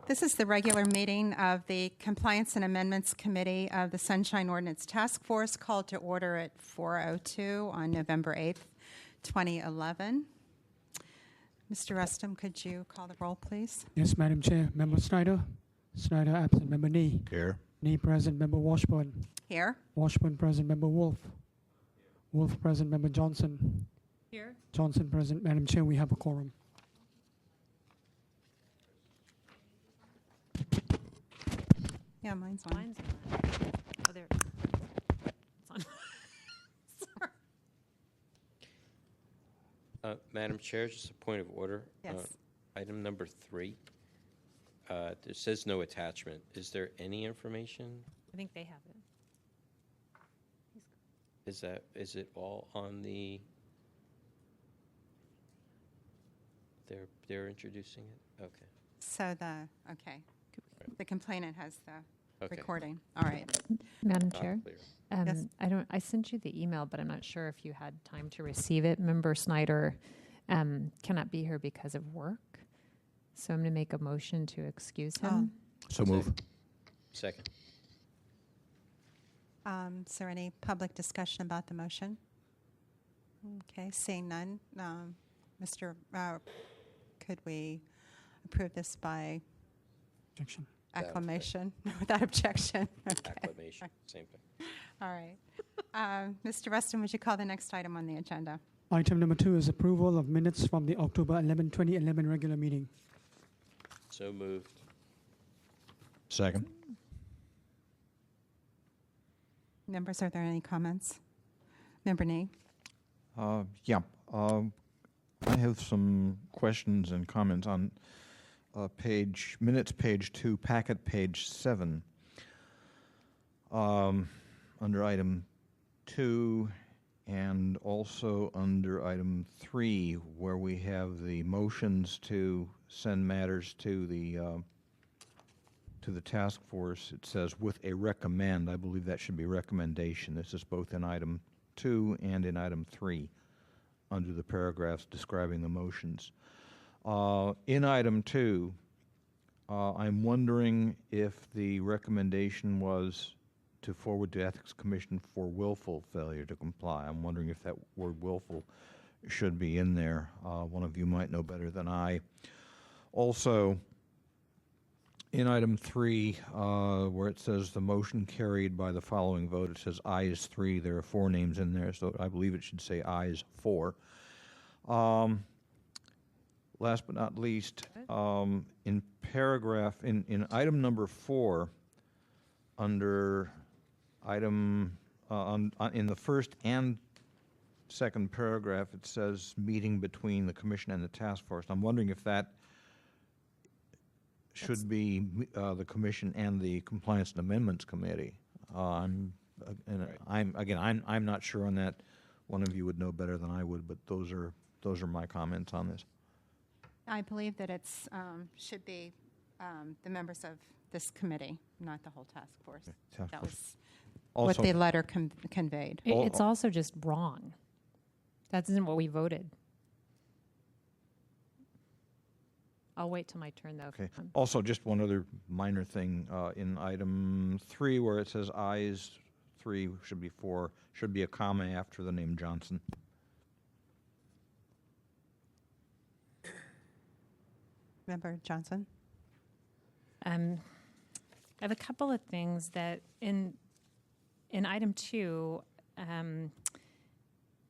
This is the regular meeting of the Compliance and Amendments Committee of the Sunshine Ordinance Task Force, called to order at 4:02 on November 8th, 2011. Mr. Rustum, could you call the roll, please? Yes, Madam Chair. Member Snyder? Snyder absent. Member Nee? Here. Nee present. Member Washburn? Here. Washburn present. Member Wolf? Wolf present. Member Johnson? Here. Johnson present. Madam Chair, we have a quorum. Yeah, mine's on. Mine's on. Oh, there. It's on. Sorry. Madam Chair, just a point of order. Yes. Item number 3. There says no attachment. Is there any information? I think they have it. Is it all on the? They're introducing it. Okay. So the complainant has the Okay. recording. All right. Madam Not Chair, clear. Yes. I sent you the email, but I'm not sure if you had time to receive it. Member Snyder cannot be here because of work, so I'm going to make a motion to excuse him. So move. Second. Is there any public discussion about the motion? Okay, seeing none. Mr. Could we approve this by Objection. acclamation? Without objection? Okay. Acclamation. Same thing. All right. Mr. Rustin, would you call the next item on the agenda? Item number 2 is approval of minutes from the October 11, 2011 regular meeting. So moved. Second. Members, are there any comments? Member Nee? I have some questions and comments on minutes page 2, packet page 7. Under item 2 and also under item 3, where we have the motions to send matters to the task force, it says with a recommend. I believe that should be recommendation. This is both in item 2 and in item 3 under the paragraphs describing the motions. In item 2, I'm wondering if the recommendation was to forward to Ethics Commission for willful failure to comply. I'm wondering if that word willful should be in there. One of you might know better than I. Also, in item 3, where it says the motion carried by the following vote, it says ayes 3. There are 4 names in there, so I believe it should say ayes 4. Last but not least, in item number 4, under item in the first and second paragraph, it says meeting between the commission and the task force. I'm wondering if that should be the commission and the Compliance and Amendments Committee. I'm not sure on that. One of you would know better than I would, but those are my comments on this. I believe that it's should be the members of this committee, not the whole task force. Task That force. was Also, what the letter conveyed. It's also just wrong. That isn't what we voted. I'll wait till my turn, though. okay. Also, just one other minor thing in item 3, where it says ayes 3 should be 4, should be a comma after the name Johnson. Member Johnson? I have a couple of things that in item 2,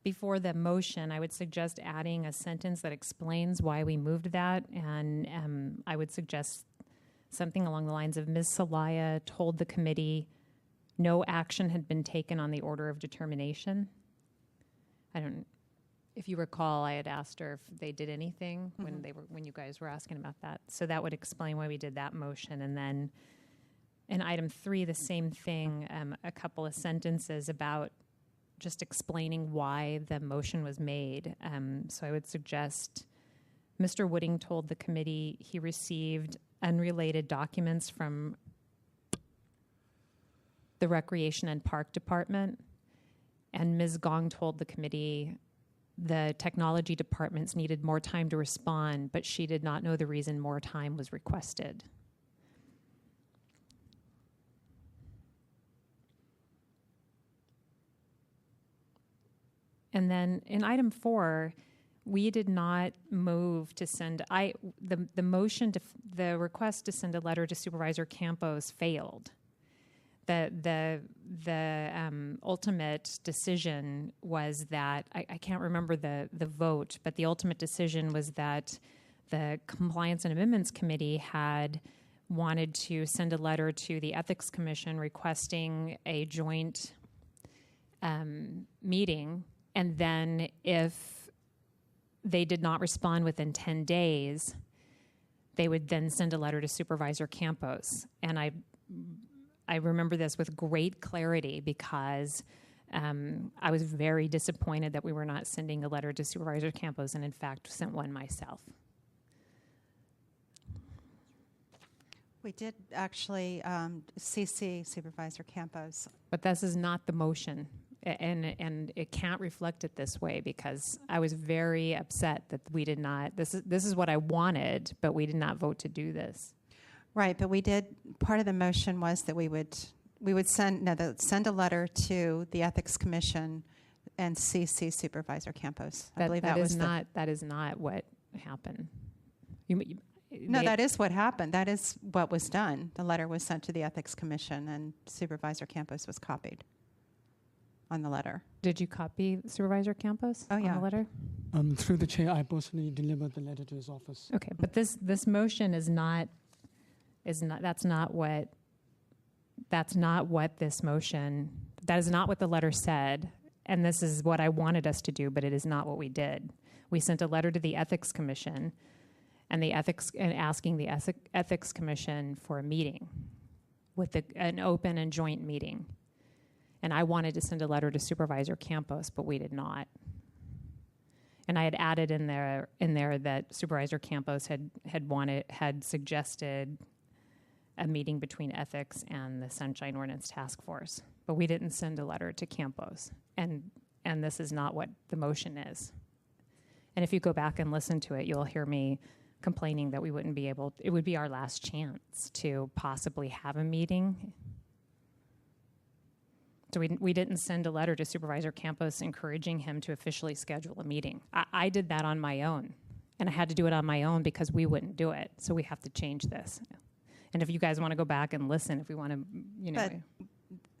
before the motion, I would suggest adding a sentence that explains why we moved that, and I would suggest something along the lines of Ms. Celaya told the committee no action had been taken on the order of determination. If you recall, I had asked her if they did anything when you guys were asking about that. So that would explain why we did that motion. And then in item 3, the same thing, a couple of sentences about just explaining why the motion was made. So I would suggest Mr. Wooding told the committee he received unrelated documents from the Recreation and Park Department, and Ms. Gong told the committee the technology departments needed more time to respond, but she did not know the reason more time was requested. And then in item 4, we did not move to send, the motion to, the request to send a letter to Supervisor Campos failed. The ultimate decision was that, I can't remember the vote, but the ultimate decision was that the Compliance and Amendments Committee had wanted to send a letter to the Ethics Commission requesting a joint meeting, and then if they did not respond within 10 days, they would then send a letter to Supervisor Campos. And I remember this with great clarity because I was very disappointed that we were not sending a letter to Supervisor Campos, and in fact sent one myself. We did actually CC Supervisor Campos. But this is not the motion, and it can't reflect it this way because I was very upset that we did not. This is what I wanted, but we did not vote to do this. Right, but we did. Part of the motion was that we would send a letter to the Ethics Commission and CC Supervisor Campos. I believe that was that is not what happened. No, that is what happened. That is what was done. The letter was sent to the Ethics Commission, and Supervisor Campos was copied on the letter. Did you copy Supervisor Campos on the letter? Through the chair, I personally delivered the letter to his office. Okay, but this motion is not that's not what this motion, that is not what the letter said, and this is what I wanted us to do, but it is not what we did. We sent a letter to the Ethics Commission and asking the Ethics Commission for a meeting with an open and joint meeting. And I wanted to send a letter to Supervisor Campos, but we did not. And I had added in there that Supervisor Campos had suggested a meeting between ethics and the Sunshine Ordinance Task Force, but we didn't send a letter to Campos, and this is not what the motion is. And if you go back and listen to it, you'll hear me complaining that we wouldn't be able. It would be our last chance to possibly have a meeting. So we didn't send a letter to Supervisor Campos encouraging him to officially schedule a meeting. I did that on my own, and I had to do it on my own because we wouldn't do it. So we have to change this. And if you guys want to go back and listen, if we want to, But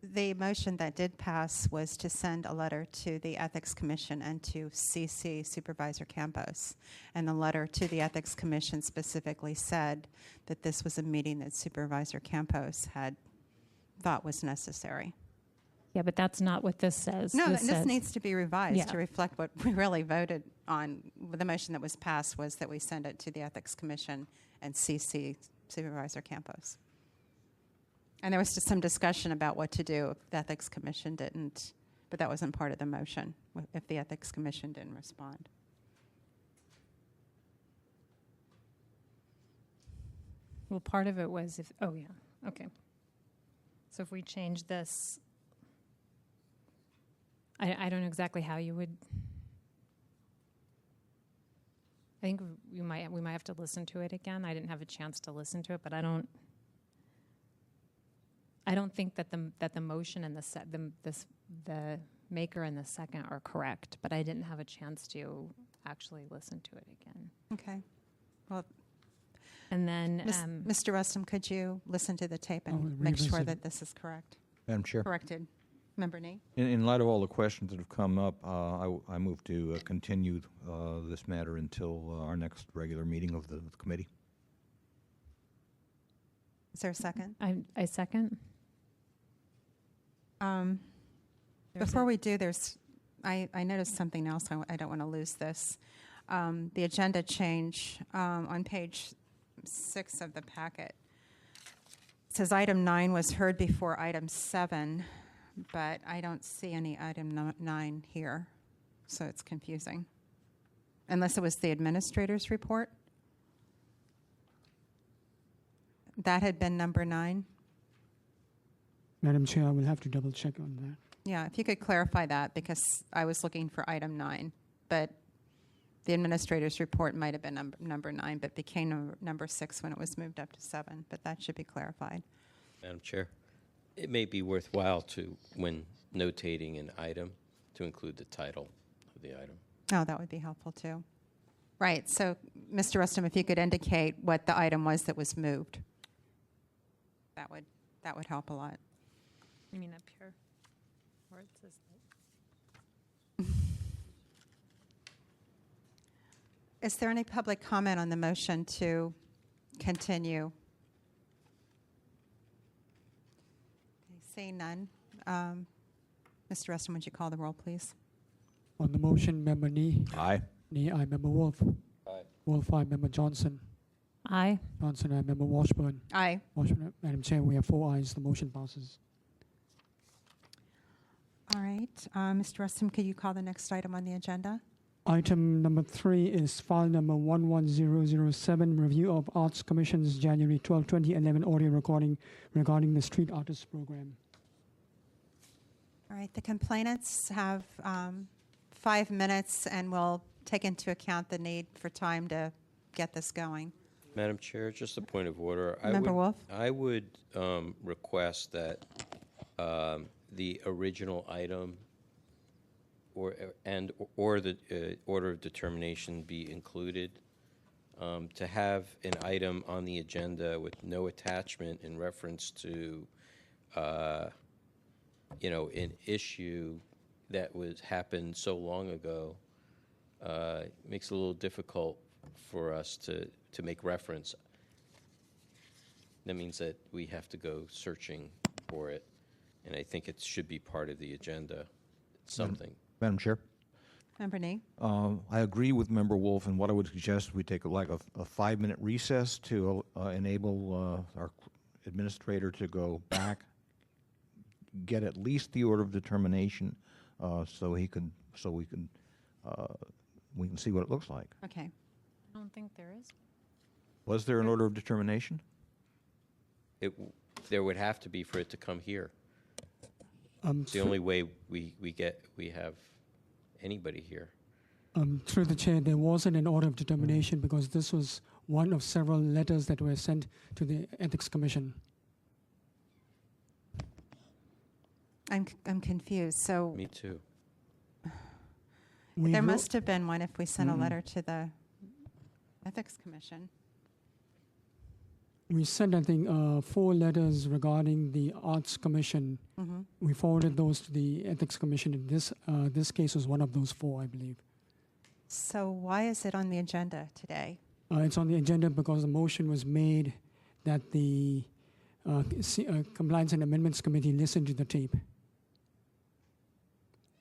the motion that did pass was to send a letter to the Ethics Commission and to CC Supervisor Campos. And the letter to the Ethics Commission specifically said that this was a meeting that Supervisor Campos had thought was necessary. Yeah, but that's not what this says. No, this says, needs to be revised Yeah. to reflect what we really voted on. The motion that was passed was that we send it to the Ethics Commission and CC Supervisor Campos. And there was just some discussion about what to do if the Ethics Commission didn't, but that wasn't part of the motion, if the Ethics Commission didn't respond. Well, part of it was okay. So if we change this, I don't know exactly how you would. I think we might have to listen to it again. I didn't have a chance to listen to it, but I don't think that the motion and the maker and the second are correct. But I didn't have a chance to actually listen to it again. Okay. Well, and then Mr. Rustam, could you listen to the tape and make sure that this is correct? Madam Chair. Corrected. Member Nee? In light of all the questions that have come up, I move to continue this matter until our next regular meeting of the committee. Is there a second? I second. Before we do, I noticed something else. I don't want to lose this. The agenda change on page 6 of the packet. It says item 9 was heard before item 7, but I don't see any item 9 here, so it's confusing. Unless it was the administrator's report. That had been number 9. Madam Chair, I will have to double check on that. Yeah, if you could clarify that, because I was looking for item 9, but the administrator's report might have been number 9, but became number 6 when it was moved up to 7, but that should be clarified. Madam Chair, it may be worthwhile to, when notating an item, to include the title of the item. Oh, that would be helpful too. Right, so Mr. Rustum, if you could indicate what the item was that was moved, that would help a lot. You mean up here? Where it says Is there any public comment on the motion to continue? Okay, seeing none. Mr. Rustum, would you call the roll, please? On the motion, Member Nee. Aye. Nee, aye. Member Wolf. Aye. Wolf, aye. Member Johnson. Aye. Johnson, aye. Member Washburn. Aye. Washburn, Madam Chair, we have 4 ayes. The motion passes. All right. Mr. Rustum, could you call the next item on the agenda? Item number 3 is file number 11007, review of Arts Commission's January 12, 2011 audio recording regarding the Street Artists Program. All right. The complainants have 5 minutes, and we'll take into account the need for time to get this going. Madam Chair, just a point of order. Member Wolf? I would request that the original item or the order of determination be included. To have an item on the agenda with no attachment in reference to, an issue that happened so long ago makes it a little difficult for us to make reference. That means that we have to go searching for it, and I think it should be part of the agenda. It's something. Madam Chair? Member Nee? I agree with Member Wolf, and what I would suggest we take a 5-minute recess to enable our administrator to go back, get at least the order of determination, so we can see what it looks like. Okay. I don't think there is. Was there an order of determination? There would have to be for it to come here. It's the only way we have anybody here. Through the chair, there wasn't an order of determination because this was one of several letters that were sent to the Ethics Commission. I'm confused. So Me too. We there wrote- must have been one if we sent a letter to the Ethics Commission. We sent, I think, 4 letters regarding the Arts Commission. Mm-hmm. We forwarded those to the Ethics Commission. And this case was one of those 4, I believe. So why is it on the agenda today? It's on the agenda because the motion was made that the Compliance and Amendments Committee listen to the tape.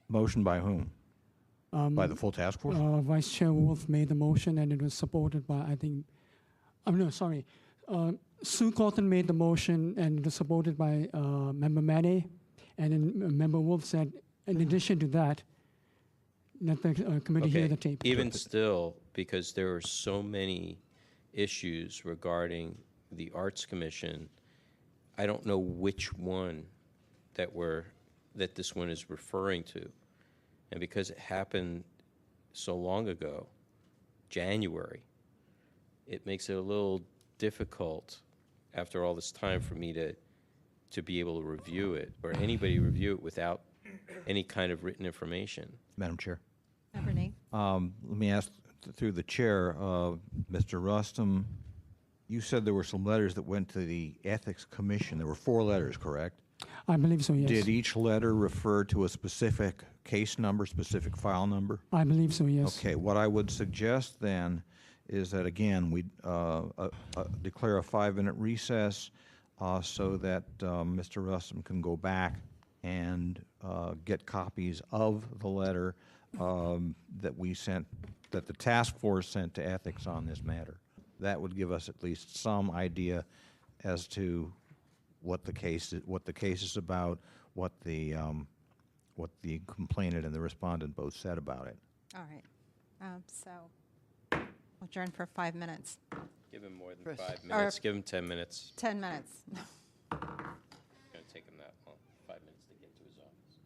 Motion by whom? By the full task force? Vice Chair Wolf made the motion, and it was supported by, Sue Cawthon made the motion, and it was supported by Member Manny, and then Member Wolf said, in addition to that, let the committee hear the tape. Even still, because there are so many issues regarding the Arts Commission, I don't know which one that this one is referring to. And because it happened so long ago, January, it makes it a little difficult after all this time for me to be able to review it, or anybody review it without any kind of written information. Madam Chair? Member Nee? Let me ask through the chair, Mr. Rustum, you said there were some letters that went to the Ethics Commission. There were 4 letters, correct? I believe so, yes. Did each letter refer to a specific case number, specific file number? I believe so, yes. Okay, what I would suggest then is that, again, we declare a 5-minute recess so that Mr. Rustum can go back and get copies of the letter that we sent, that the task force sent to ethics on this matter. That would give us at least some idea as to what the case is about, what the complainant and the respondent both said about it. All right. So we'll adjourn for 5 minutes. Give him more than Chris. 5 minutes. Give him 10 minutes. 10 minutes. It's going to take him that long, 5 minutes to get to his office.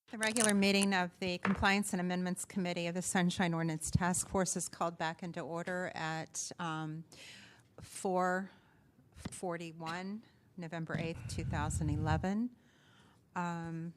The regular meeting of the Compliance and Amendments Committee of the Sunshine Ordinance Task Force is called back into order at 4:41, November 8th, 2011. The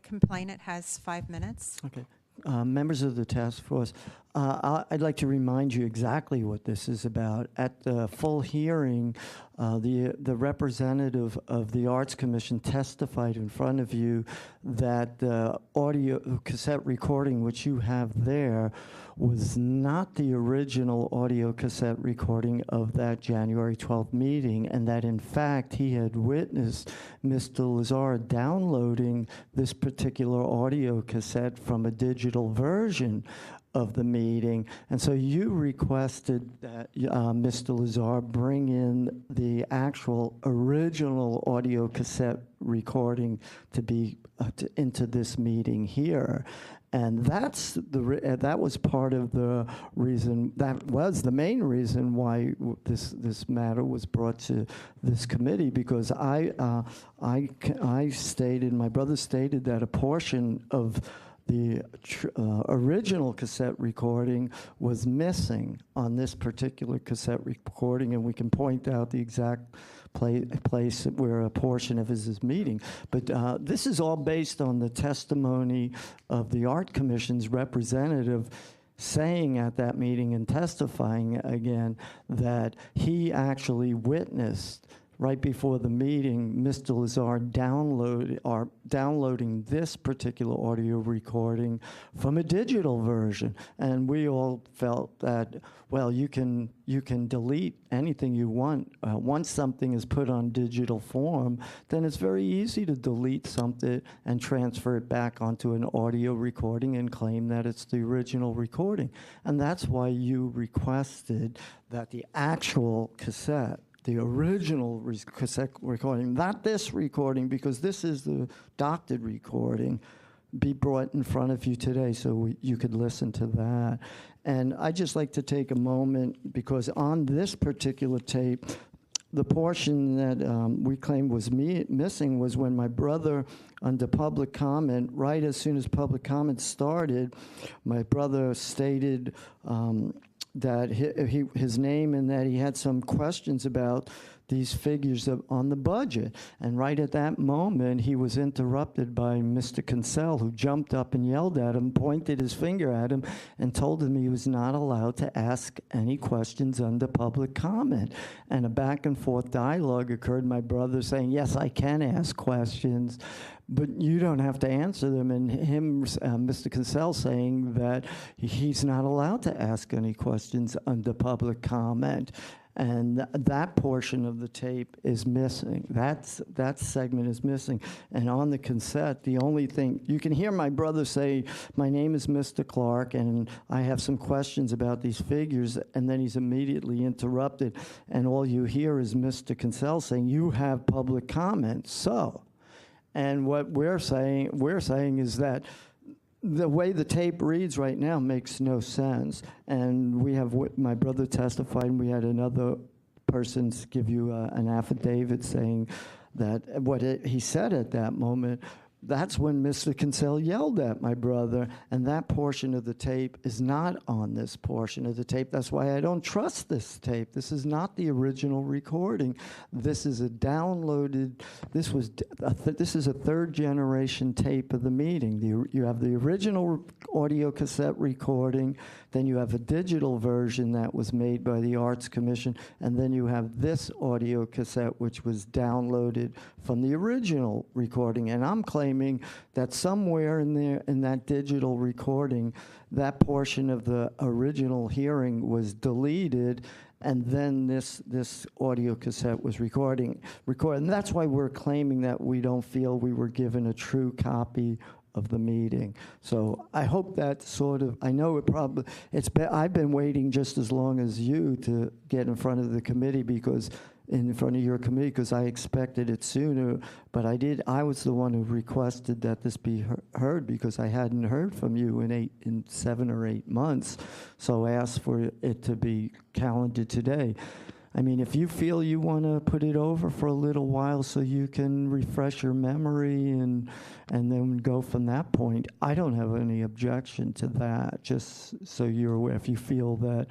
complainant has 5 minutes. Okay. Members of the task force, I'd like to remind you exactly what this is about. At the full hearing, the representative of the Arts Commission testified in front of you that the audio cassette recording which you have there was not the original audio cassette recording of that January 12th meeting, and that in fact he had witnessed Mr. Lazar downloading this particular audio cassette from a digital version of the meeting. And so you requested that Mr. Lazar bring in the actual original audio cassette recording to be into this meeting here. And that's that was part of the reason, that was the main reason why this matter was brought to this committee, because I stated, my brother stated that a portion of the original cassette recording was missing on this particular cassette recording, and we can point out the exact place where a portion of his meeting. But this is all based on the testimony of the Art Commission's representative saying at that meeting and testifying again that he actually witnessed right before the meeting Mr. Lazar downloading this particular audio recording from a digital version. And we all felt that, well, you can delete anything you want. Once something is put on digital form, then it's very easy to delete something and transfer it back onto an audio recording and claim that it's the original recording. And that's why you requested that the actual cassette, the original cassette recording, not this recording, because this is the doctored recording, be brought in front of you today so you could listen to that. And I'd just like to take a moment, because on this particular tape, the portion that we claimed was missing was when my brother, under public comment, right as soon as public comment started, my brother stated that his name and that he had some questions about these figures on the budget. And right at that moment, he was interrupted by Mr. Kinsell, who jumped up and yelled at him, pointed his finger at him, and told him he was not allowed to ask any questions under public comment. And a back and forth dialogue occurred, my brother saying, yes, I can ask questions, but you don't have to answer them, and him, Mr. Kinsell, saying that he's not allowed to ask any questions under public comment. And that portion of the tape is missing. That segment is missing. And on the cassette, the only thing, you can hear my brother say, my name is Mr. Clark, and I have some questions about these figures, and then he's immediately interrupted, and all you hear is Mr. Kinsell saying, you have public comment, so. And what we're saying is that the way the tape reads right now makes no sense. And we have my brother testified, and we had another person give you an affidavit saying that he said at that moment, that's when Mr. Kinsell yelled at my brother, and that portion of the tape is not on this portion of the tape. That's why I don't trust this tape. This is not the original recording. This is a downloaded, this is a third generation tape of the meeting. You have the original audio cassette recording, then you have a digital version that was made by the Arts Commission, and then you have this audio cassette which was downloaded from the original recording. And I'm claiming that somewhere in there, in that digital recording, that portion of the original hearing was deleted, and then this audio cassette was recorded. And that's why we're claiming that we don't feel we were given a true copy of the meeting. So I hope that sort of, I know I've been waiting just as long as you to get in front of the committee, because in front of your committee, because I expected it sooner, but I was the one who requested that this be heard, because I hadn't heard from you in 7 or 8 months, so I asked for it to be calendared today. I mean, if you feel you want to put it over for a little while so you can refresh your memory and then go from that point, I don't have any objection to that, just so you're aware, if you feel that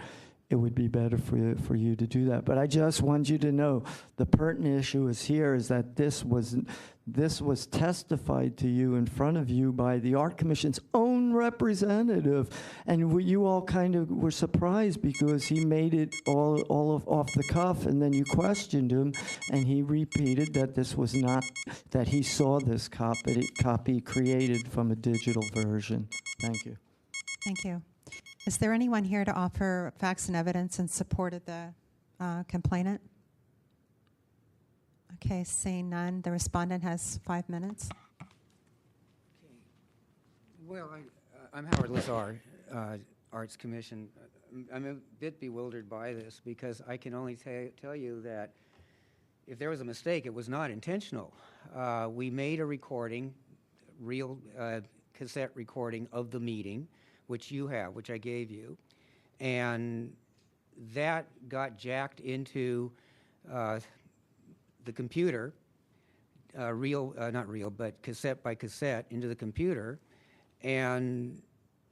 it would be better for you to do that. But I just want you to know the pertinent issue is that this was testified to you in front of you by the Art Commission's own representative, and you all kind of were surprised because he made it all off the cuff, and then you questioned him, and he repeated that this was not, that he saw this copy created from a digital version. Thank you. Thank you. Is there anyone here to offer facts and evidence in support of the complainant? Okay, seeing none, the respondent has 5 minutes. Well, I'm Howard Lazar, Arts Commission. I'm a bit bewildered by this because I can only tell you that if there was a mistake, it was not intentional. We made a recording, real cassette recording of the meeting, which you have, which I gave you, and that got jacked into the computer, not real, but cassette by cassette into the computer, and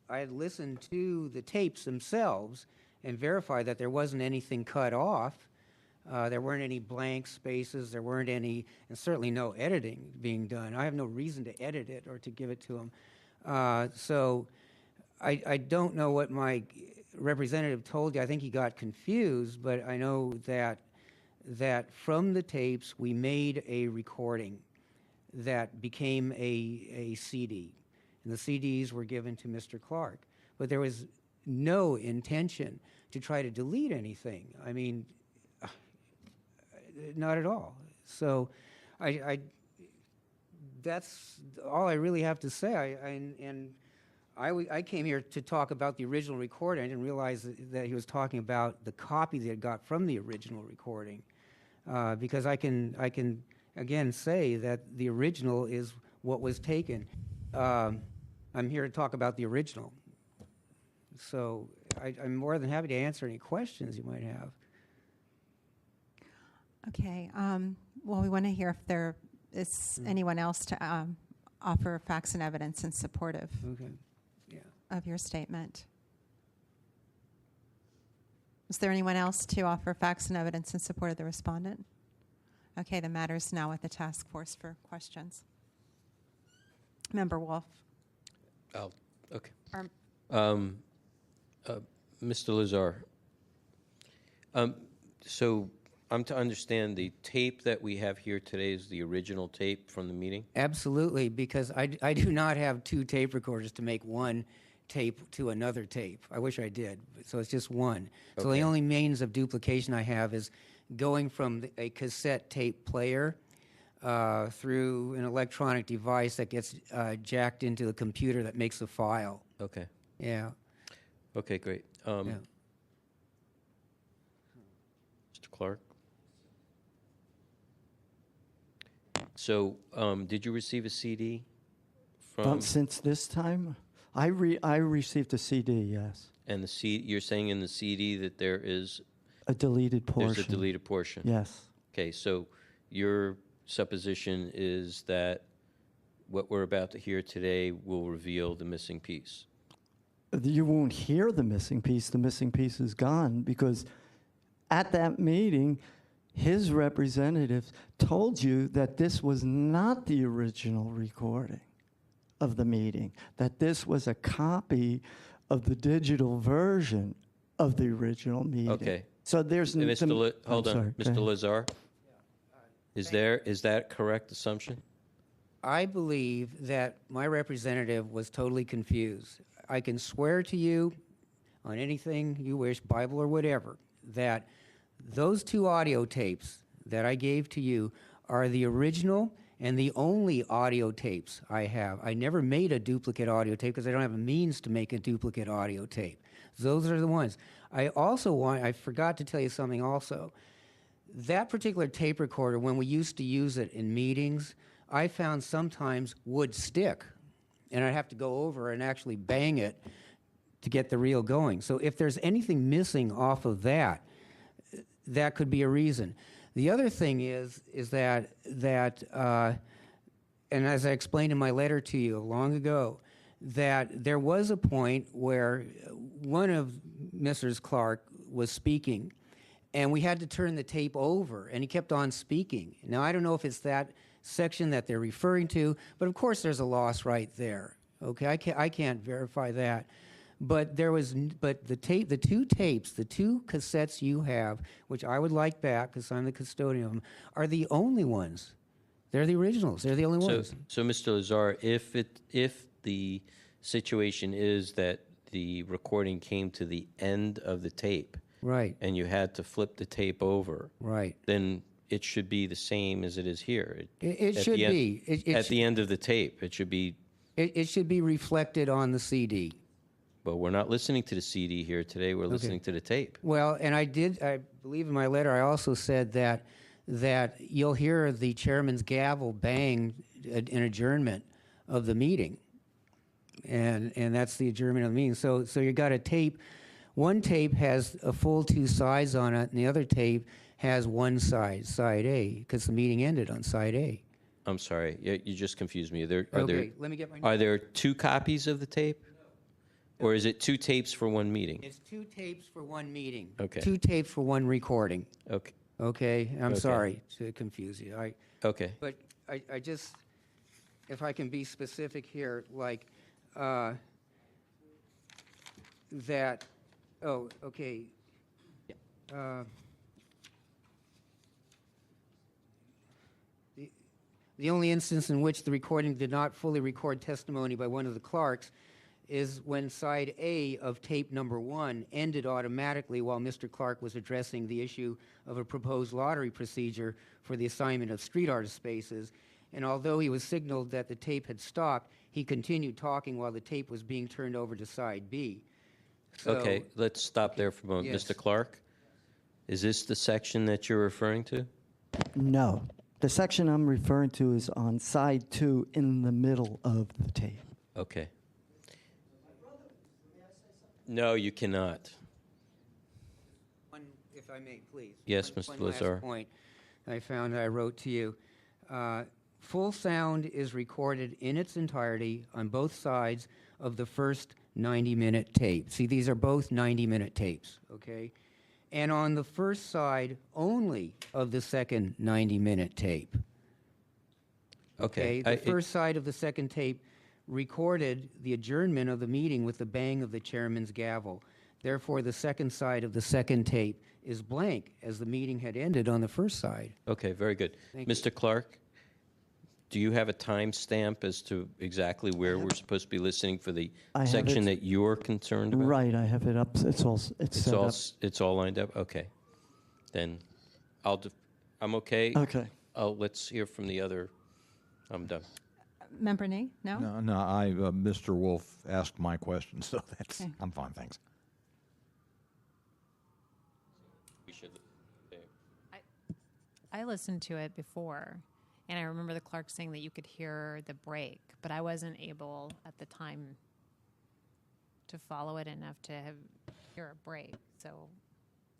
I had listened to the tapes themselves and verified that there wasn't anything cut off. There weren't any blank spaces. There weren't any, and certainly no editing being done. I have no reason to edit it or to give it to him. So I don't know what my representative told you. I think he got confused, but I know that from the tapes we made a recording that became a CD, and the CDs were given to Mr. Clark. But there was no intention to try to delete anything. I mean, not at all. So that's all I really have to say. I came here to talk about the original recording. I didn't realize that he was talking about the copy that he had got from the original recording, because I can again say that the original is what was taken. I'm here to talk about the original. So I'm more than happy to answer any questions you might have. Okay. Well, we want to hear if there is anyone else to offer facts and evidence in support of, of your statement. Is there anyone else to offer facts and evidence in support of the respondent? Okay, the matter is now with the task force for questions. Member Wolf. Oh, okay. Or, Mr. Lazar, so I'm to understand the tape that we have here today is the original tape from the meeting? Absolutely, because I do not have two tape recorders to make one tape to another tape. I wish I did, so it's just one. Okay. So the only means of duplication I have is going from a cassette tape player through an electronic device that gets jacked into the computer that makes the file. Okay. Yeah. Okay, great. Mr. Clark? So, did you receive a CD from? Since this time, I received a CD, yes. And the you're saying in the CD that there is a deleted portion. There's a deleted portion. Yes. Okay, so your supposition is that what we're about to hear today will reveal the missing piece. You won't hear the missing piece. The missing piece is gone because at that meeting, his representatives told you that this was not the original recording of the meeting, that this was a copy of the digital version of the original meeting. Okay. So there's hold on, Mr. Lazar. Is that correct assumption? I believe that my representative was totally confused. I can swear to you on anything you wish, Bible or whatever, that those two audio tapes that I gave to you are the original and the only audio tapes I have. I never made a duplicate audio tape because I don't have a means to make a duplicate audio tape. Those are the ones. I forgot to tell you something also. That particular tape recorder, when we used to use it in meetings, I found sometimes would stick, and I'd have to go over and actually bang it to get the reel going. So if there's anything missing off of that, that could be a reason. The other thing is that and as I explained in my letter to you long ago, that there was a point where one of Mrs. Clark was speaking, and we had to turn the tape over, and he kept on speaking. Now, I don't know if it's that section that they're referring to, but of course there's a loss right there. Okay, I can't verify that. But the tape, the two tapes, the two cassettes you have, which I would like back because I'm the custodian of them, are the only ones. They're the originals. They're the only ones. So, Mr. Lazar, if the situation is that the recording came to the end of the tape, Right. and you had to flip the tape over, Right. then it should be the same as it is here. It At should the end- be. At the end of the tape, it should be. It should be reflected on the CD. But we're not listening to the CD here today. We're listening to the tape. Well, and I believe in my letter, I also said that you'll hear the chairman's gavel bang in adjournment of the meeting. And that's the adjournment of the meeting. So you got a tape. One tape has a full two sides on it, and the other tape has one side, side A, because the meeting ended on side A. I'm sorry. You just confused me. Okay, let me get my. Are there two copies of the tape? Or is it two tapes for one meeting? It's two tapes for one meeting. Okay. Two tapes for one recording. Okay. Okay, I'm Okay. sorry to confuse you. Okay. But I just, if I can be specific here, like that. Oh, okay. The only instance in which the recording did not fully record testimony by one of the clerks is when side A of tape number 1 ended automatically while Mr. Clark was addressing the issue of a proposed lottery procedure for the assignment of street artist spaces. And although he was signaled that the tape had stopped, he continued talking while the tape was being turned over to side B. So, Okay, let's stop there for a moment. Yes. Mr. Clark, is this the section that you're referring to? No. The section I'm referring to is on side 2 in the middle of the tape. Okay. No, you cannot. if I may, please. Yes, One Mr. Lazar. last point I found I wrote to you. Full sound is recorded in its entirety on both sides of the first 90-minute tape. See, these are both 90-minute tapes, okay? And on the first side only of the second 90-minute tape. Okay. The first side of the second tape recorded the adjournment of the meeting with the bang of the chairman's gavel. Therefore, the second side of the second tape is blank, as the meeting had ended on the first side. Okay, very good. Thank you. Mr. Clark, do you have a timestamp as to exactly where we're supposed to be listening for the I have section it- that you're concerned about? Right, I have it up. It's set up. It's all lined up? Okay. Then I'm okay. Okay. Let's hear from the other. I'm done. Member Nee? No? No, Mr. Wolf asked my question, so Okay. I'm fine, thanks. We should. I listened to it before, and I remember the clerk saying that you could hear the break, but I wasn't able at the time to follow it enough to hear a break. So,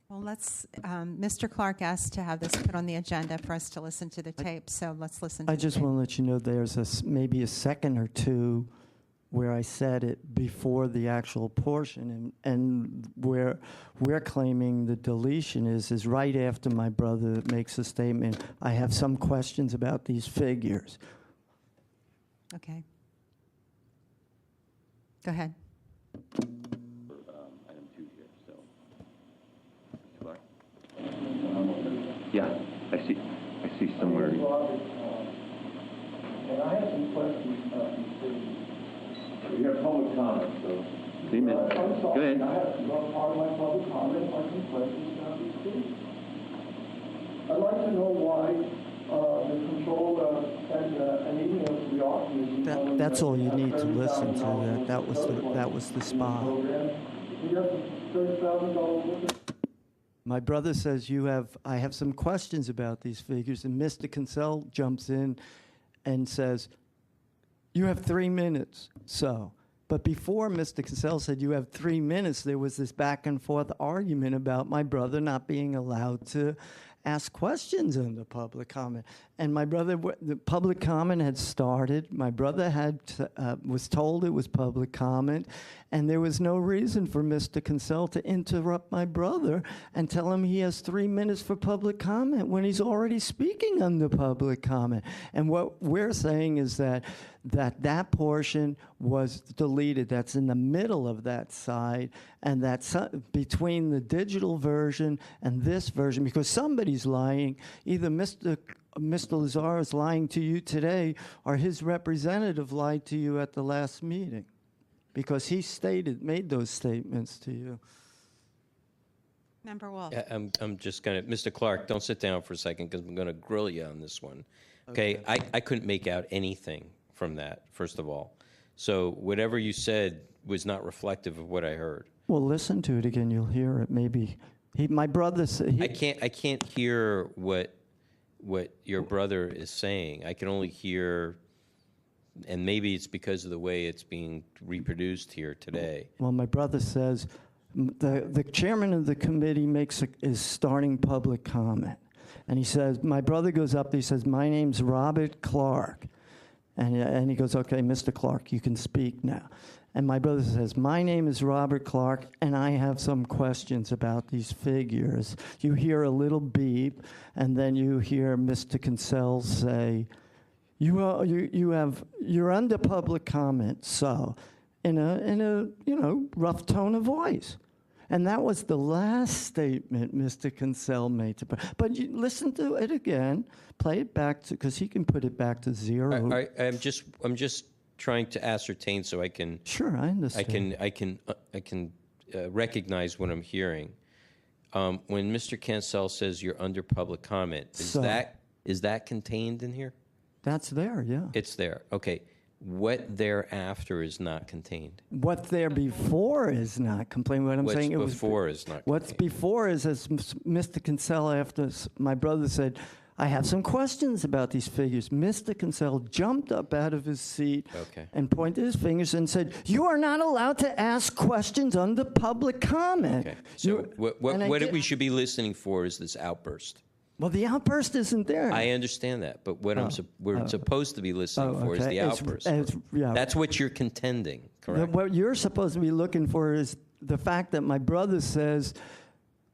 Well, Mr. Clark asked to have this put on the agenda for us to listen to the tape, so let's listen to I the just tape. want to let you know there's maybe a second or two where I said it before the actual portion, and where we're claiming the deletion is right after my brother makes a statement. I have some questions about these figures. Okay. Go ahead. Item 2 here, so. Mr. Clark? Yeah, I see somewhere. And I have some questions. We have public comment, so. See, miss. I'm Go sorry, ahead. I have part of my public comment, I have some questions about these things. I'd like to know why the controller sent an email to the art commission. That's all you need to listen to. That was the spot. He has $30,000 worth of. My brother says I have some questions about these figures, and Mr. Cancel jumps in and says, you have 3 minutes. So But before Mr. Cassell said you have 3 minutes, there was this back and forth argument about my brother not being allowed to ask questions in the public comment. And my brother, the public comment had started. My brother was told it was public comment, and there was no reason for Mr. Cassell to interrupt my brother and tell him he has 3 minutes for public comment when he's already speaking under public comment. And what we're saying is that portion was deleted. That's in the middle of that side, and that's between the digital version and this version, because somebody's lying. Either Mr. Lazar is lying to you today, or his representative lied to you at the last meeting, because he made those statements to you. Member Wolf. I'm just going to, Mr. Clark, don't sit down for a second, because I'm going to grill you on this one. Okay, I couldn't make out anything from that, first of all. So whatever you said was not reflective of what I heard. Well, listen to it again. You'll hear it. Maybe my brother said I can't hear what your brother is saying. I can only hear, and maybe it's because of the way it's being reproduced here today. Well, my brother says the chairman of the committee is starting public comment, and he says, my brother goes up. He says, my name's Robert Clark. And he goes, okay, Mr. Clark, you can speak now. And my brother says, my name is Robert Clark, and I have some questions about these figures. You hear a little beep, and then you hear Mr. Cassell say, you're under public comment, so, in a rough tone of voice. And that was the last statement Mr. Cassell made. But you listen to it again, play it back because he can put it back to zero. I'm just trying to ascertain so I can. Sure, I understand. I can recognize what I'm hearing. When Mr. Cassell says you're under public comment, is that contained in here? That's there, yeah. It's there. Okay. What thereafter is not contained? What's there before is not contained. What I'm saying is not contained. What's before is, as Mr. Cassell, after my brother said, I have some questions about these figures. Mr. Cassell jumped up out of his seat and pointed his fingers and said, you are not allowed to ask questions under public comment. Okay. So what we should be listening for is this outburst. Well, the outburst isn't there. I understand that, but what we're supposed to be listening for is the outburst. That's what you're contending, correct? What you're supposed to be looking for is the fact that my brother says,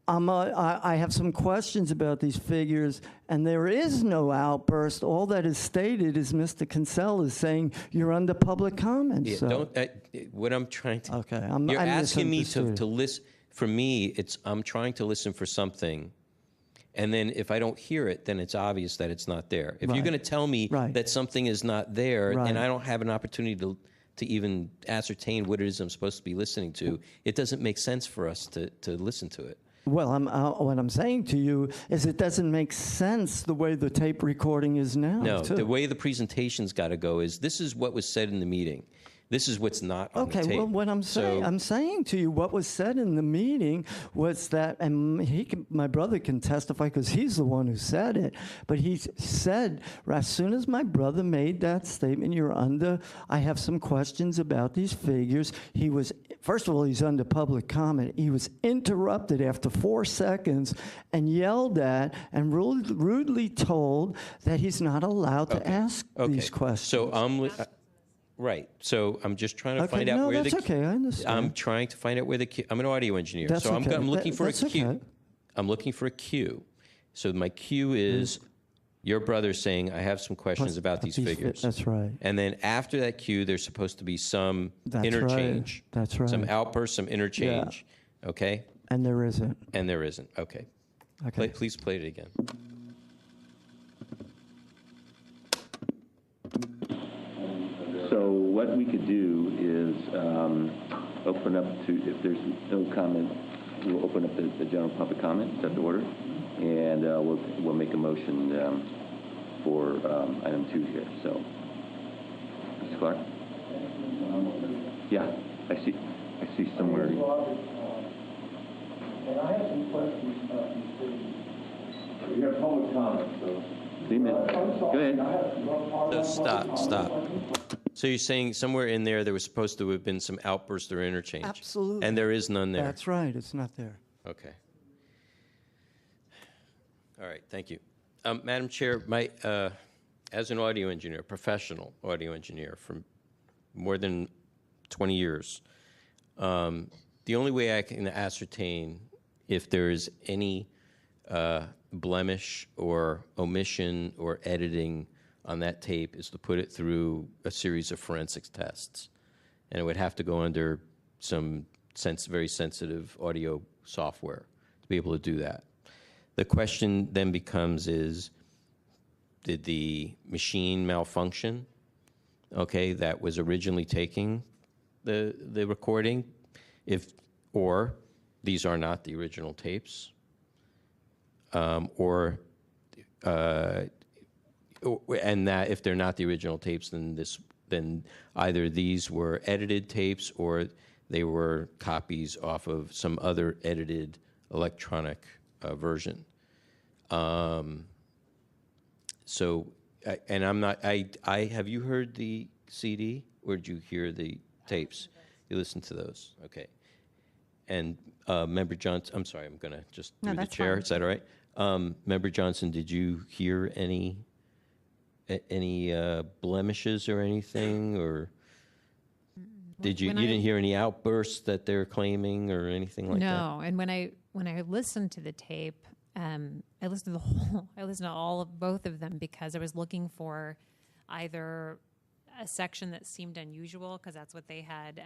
I have some questions about these figures, and there is no outburst. All that is stated is Mr. Cassell is saying you're under public comment. Yeah, what I'm trying to... Okay, you're asking me to listen. For me, I'm trying to listen for something. And then if I don't hear it, then it's obvious that it's not there. If you're going to tell me that something is not there, and I don't have an opportunity to even ascertain what it is I'm supposed to be listening to, it doesn't make sense for us to listen to it. Well, what I'm saying to you is it doesn't make sense the way the tape recording is now. No, the way the presentation's got to go is this is what was said in the meeting. This is what's not on the tape. Okay, well, what I'm saying to you, what was said in the meeting was that, and my brother can testify because he's the one who said it, but he said, as soon as my brother made that statement, I have some questions about these figures, first of all, he's under public comment. He was interrupted after 4 seconds and yelled at and rudely told that he's not allowed to ask these questions. So right. So I'm just trying to find out where that's okay. I understand. I'm trying to find out where the cue. I'm an audio engineer, so I'm looking for a cue. Okay. I'm looking for a cue. So my cue is your brother saying, I have some questions about these figures. That's right. And then after that cue, there's supposed to be some interchange. Right. That's right. Some outburst, some interchange. Yeah. Okay? And there isn't. Okay. Please play it again. So what we could do is open up to, if there's no comment, we'll open up the general public comment, set the order, and we'll make a motion for item 2 here. So, Mr. Clark? Yeah, I see somewhere. And I have some questions about these things. We have public comment, so. 3 minutes. Go ahead. Stop. So you're saying somewhere in there was supposed to have been some outburst or interchange? Absolutely. And there is none there? That's right. It's not there. Okay. All right, thank you. Madam Chair, as an audio engineer, professional audio engineer for more than 20 years, the only way I can ascertain if there is any blemish or omission or editing on that tape is to put it through a series of forensics tests. And it would have to go under some very sensitive audio software to be able to do that. The question then becomes did the machine malfunction, okay, that was originally taking the recording, or these are not the original tapes, and that if they're not the original tapes, then either these were edited tapes or they were copies off of some other edited electronic version. And I'm not. Have you heard the CD or did you hear the tapes? You listened to those, okay? And Member Johnson, I'm sorry, I'm going to just through the chair. Fine. Is that all right? Member Johnson, did you hear any blemishes or anything, or did you didn't hear any outbursts that they're claiming or anything like that? No, and when I listened to the tape, I listened to all of both of them because I was looking for either a section that seemed unusual because that's what they had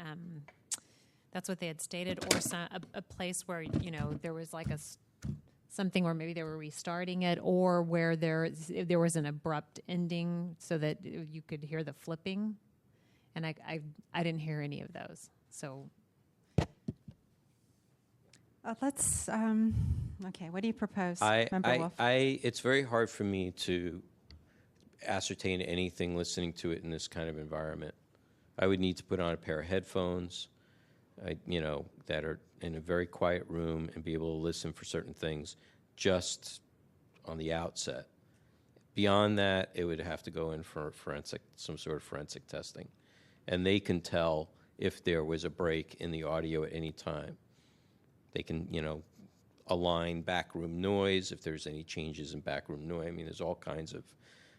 stated, or a place where there was like something where maybe they were restarting it, or where there was an abrupt ending so that you could hear the flipping, and I didn't hear any of those. So Let's, okay, what do you propose, Member Wolf? It's very hard for me to ascertain anything listening to it in this kind of environment. I would need to put on a pair of headphones, that are in a very quiet room and be able to listen for certain things just on the outset. Beyond that, it would have to go in for some sort of forensic testing. And they can tell if there was a break in the audio at any time. They can, align backroom noise, if there's any changes in backroom noise. I mean, there's all kinds of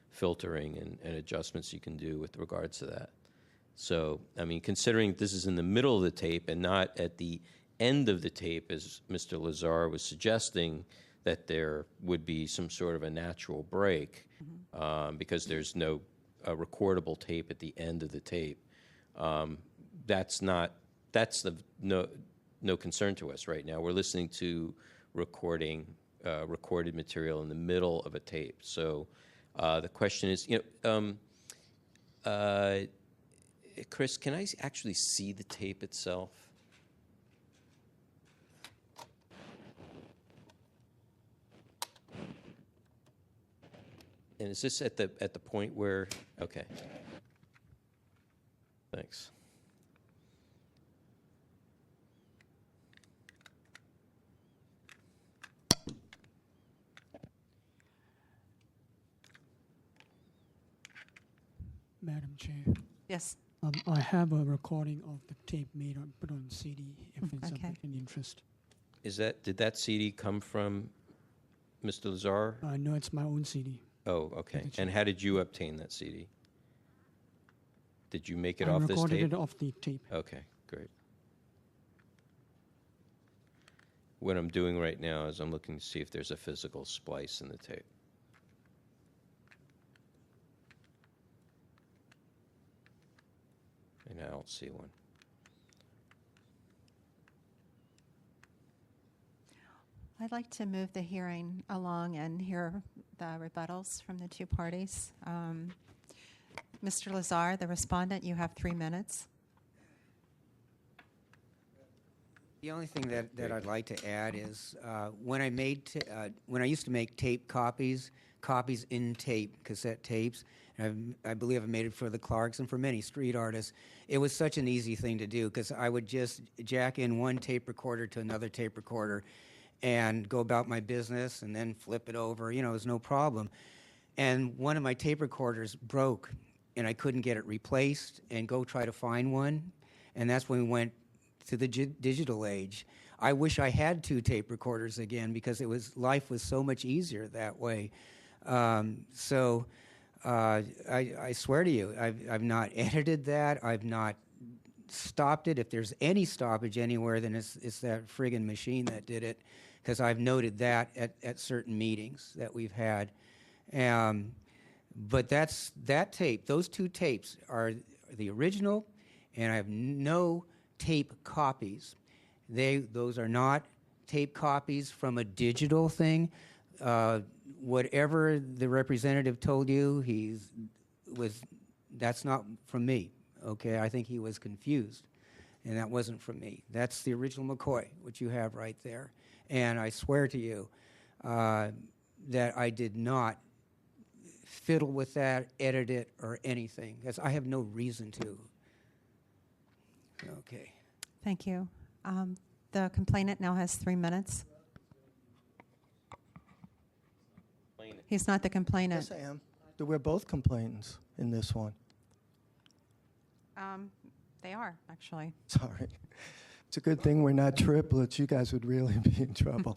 filtering and adjustments you can do with regards to that. So, I mean, considering this is in the middle of the tape and not at the end of the tape, as Mr. Lazar was suggesting, that there would be some sort of a natural break, because there's no recordable tape at the end of the tape. That's no concern to us right now. We're listening to recorded material in the middle of a tape. So the question is, Chris, can I actually see the tape itself? And is this at the point where? Okay. Thanks. Madam Chair, Yes. I have a recording of the tape put on CD if it's Okay. of any interest. Did that CD come from Mr. Lazar? No, it's my own CD. Oh, okay. Thank you. And how did you obtain that CD? Did you make it I off this recorded tape? it off the tape. Okay, great. What I'm doing right now is I'm looking to see if there's a physical splice in the tape. And I don't see one. I'd like to move the hearing along and hear the rebuttals from the two parties. Mr. Lazar, the respondent, you have 3 minutes. The only thing that I'd like to add is when I used to make tape copies in tape, cassette tapes, and I believe I've made it for the Clarks and for many street artists, it was such an easy thing to do because I would just jack in one tape recorder to another tape recorder and go about my business and then flip it over. It was no problem. And one of my tape recorders broke and I couldn't get it replaced, and go try to find one. And that's when we went to the digital age. I wish I had 2 tape recorders again, because life was so much easier that way. I swear to you, I've not edited that. I've not stopped it. If there's any stoppage anywhere, then it's that friggin' machine that did it, because I've noted that at certain meetings that we've had. But that tape, those 2 tapes are the original, and I have no tape copies. Those are not tape copies from a digital thing. Whatever the representative told you, that's not from me. Okay, I think he was confused, and that wasn't from me. That's the original McCoy, which you have right there. And I swear to you that I did not fiddle with that, edit it, or anything, because I have no reason to. Okay. Thank you. The complainant now has 3 minutes. He's not the complainant. Yes, I am. We're both complainants in this one. They are, actually. Sorry. It's a good thing we're not triplets. You guys would really be in trouble.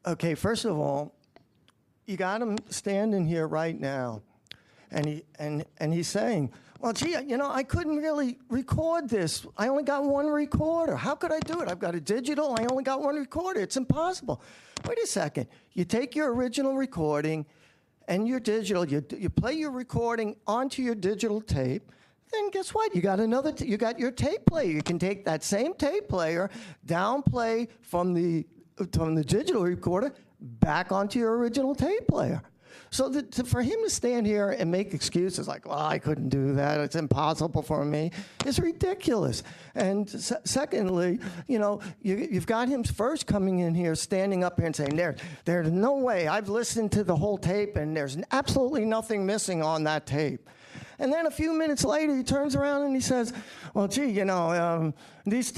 Okay, first of all, you got him standing here right now, and he's saying, well, gee, I couldn't really record this. I only got 1 recorder. How could I do it? I've got a digital. I only got 1 recorder. It's impossible. Wait a second. You take your original recording and your digital. You play your recording onto your digital tape. Then guess what? You got you got your tape player. You can take that same tape player, downplay from the digital recorder back onto your original tape player. So for him to stand here and make excuses like, well, I couldn't do that, it's impossible for me, is ridiculous. And secondly, you've got him first coming in here, standing up here and saying, there's no way, I've listened to the whole tape and there's absolutely nothing missing on that tape. And then a few minutes later, he turns around and he says, well, gee, this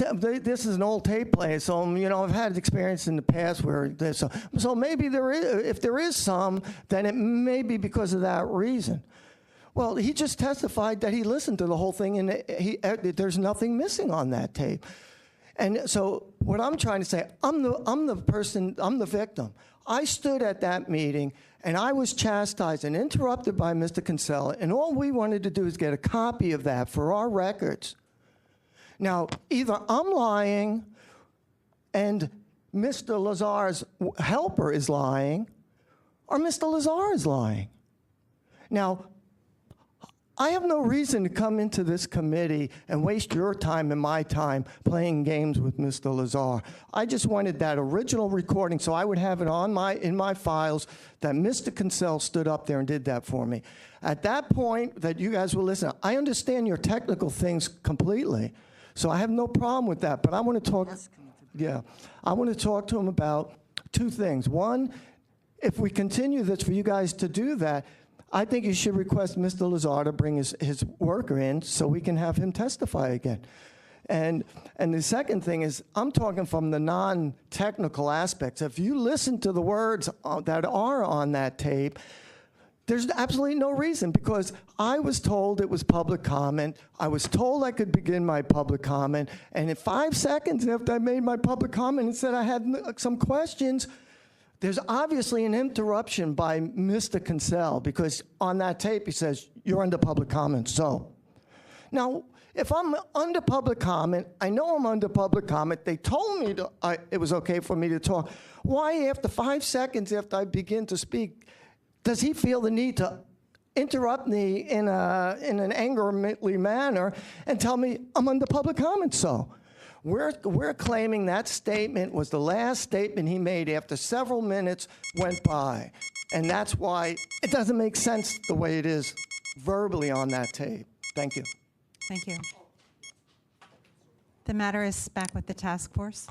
is an old tape player, so, I've had experience in the past where there's so maybe if there is some, then it may be because of that reason. Well, he just testified that he listened to the whole thing and there's nothing missing on that tape. And so what I'm trying to say, I'm the victim. I stood at that meeting, and I was chastised and interrupted by Mr. Kinsella, and all we wanted to do is get a copy of that for our records. Now, either I'm lying and Mr. Lazar's helper is lying, or Mr. Lazar is lying. Now, I have no reason to come into this committee and waste your time and my time playing games with Mr. Lazar. I just wanted that original recording so I would have it in my files that Mr. Kinsella stood up there and did that for me. At that point that you guys were listening, I understand your technical things completely, so I have no problem with that. But I want to talk. I want to talk to him about 2 things. One, if we continue this for you guys to do that, I think you should request Mr. Lazar to bring his worker in so we can have him testify again. And the second thing is, I'm talking from the non-technical aspects. If you listen to the words that are on that tape, there's absolutely no reason, because I was told it was public comment. I was told I could begin my public comment. And in 5 seconds after I made my public comment and said I had some questions, there's obviously an interruption by Mr. Kinsella, because on that tape he says, you're under public comment, so. Now, if I'm under public comment, I know I'm under public comment, they told me it was okay for me to talk. Why, after 5 seconds after I begin to speak, does he feel the need to interrupt me in an angrily manner and tell me I'm under public comment, so? We're claiming that statement was the last statement he made after several minutes went by. And that's why it doesn't make sense the way it is verbally on that tape. Thank you. Thank you. The matter is back with the task force.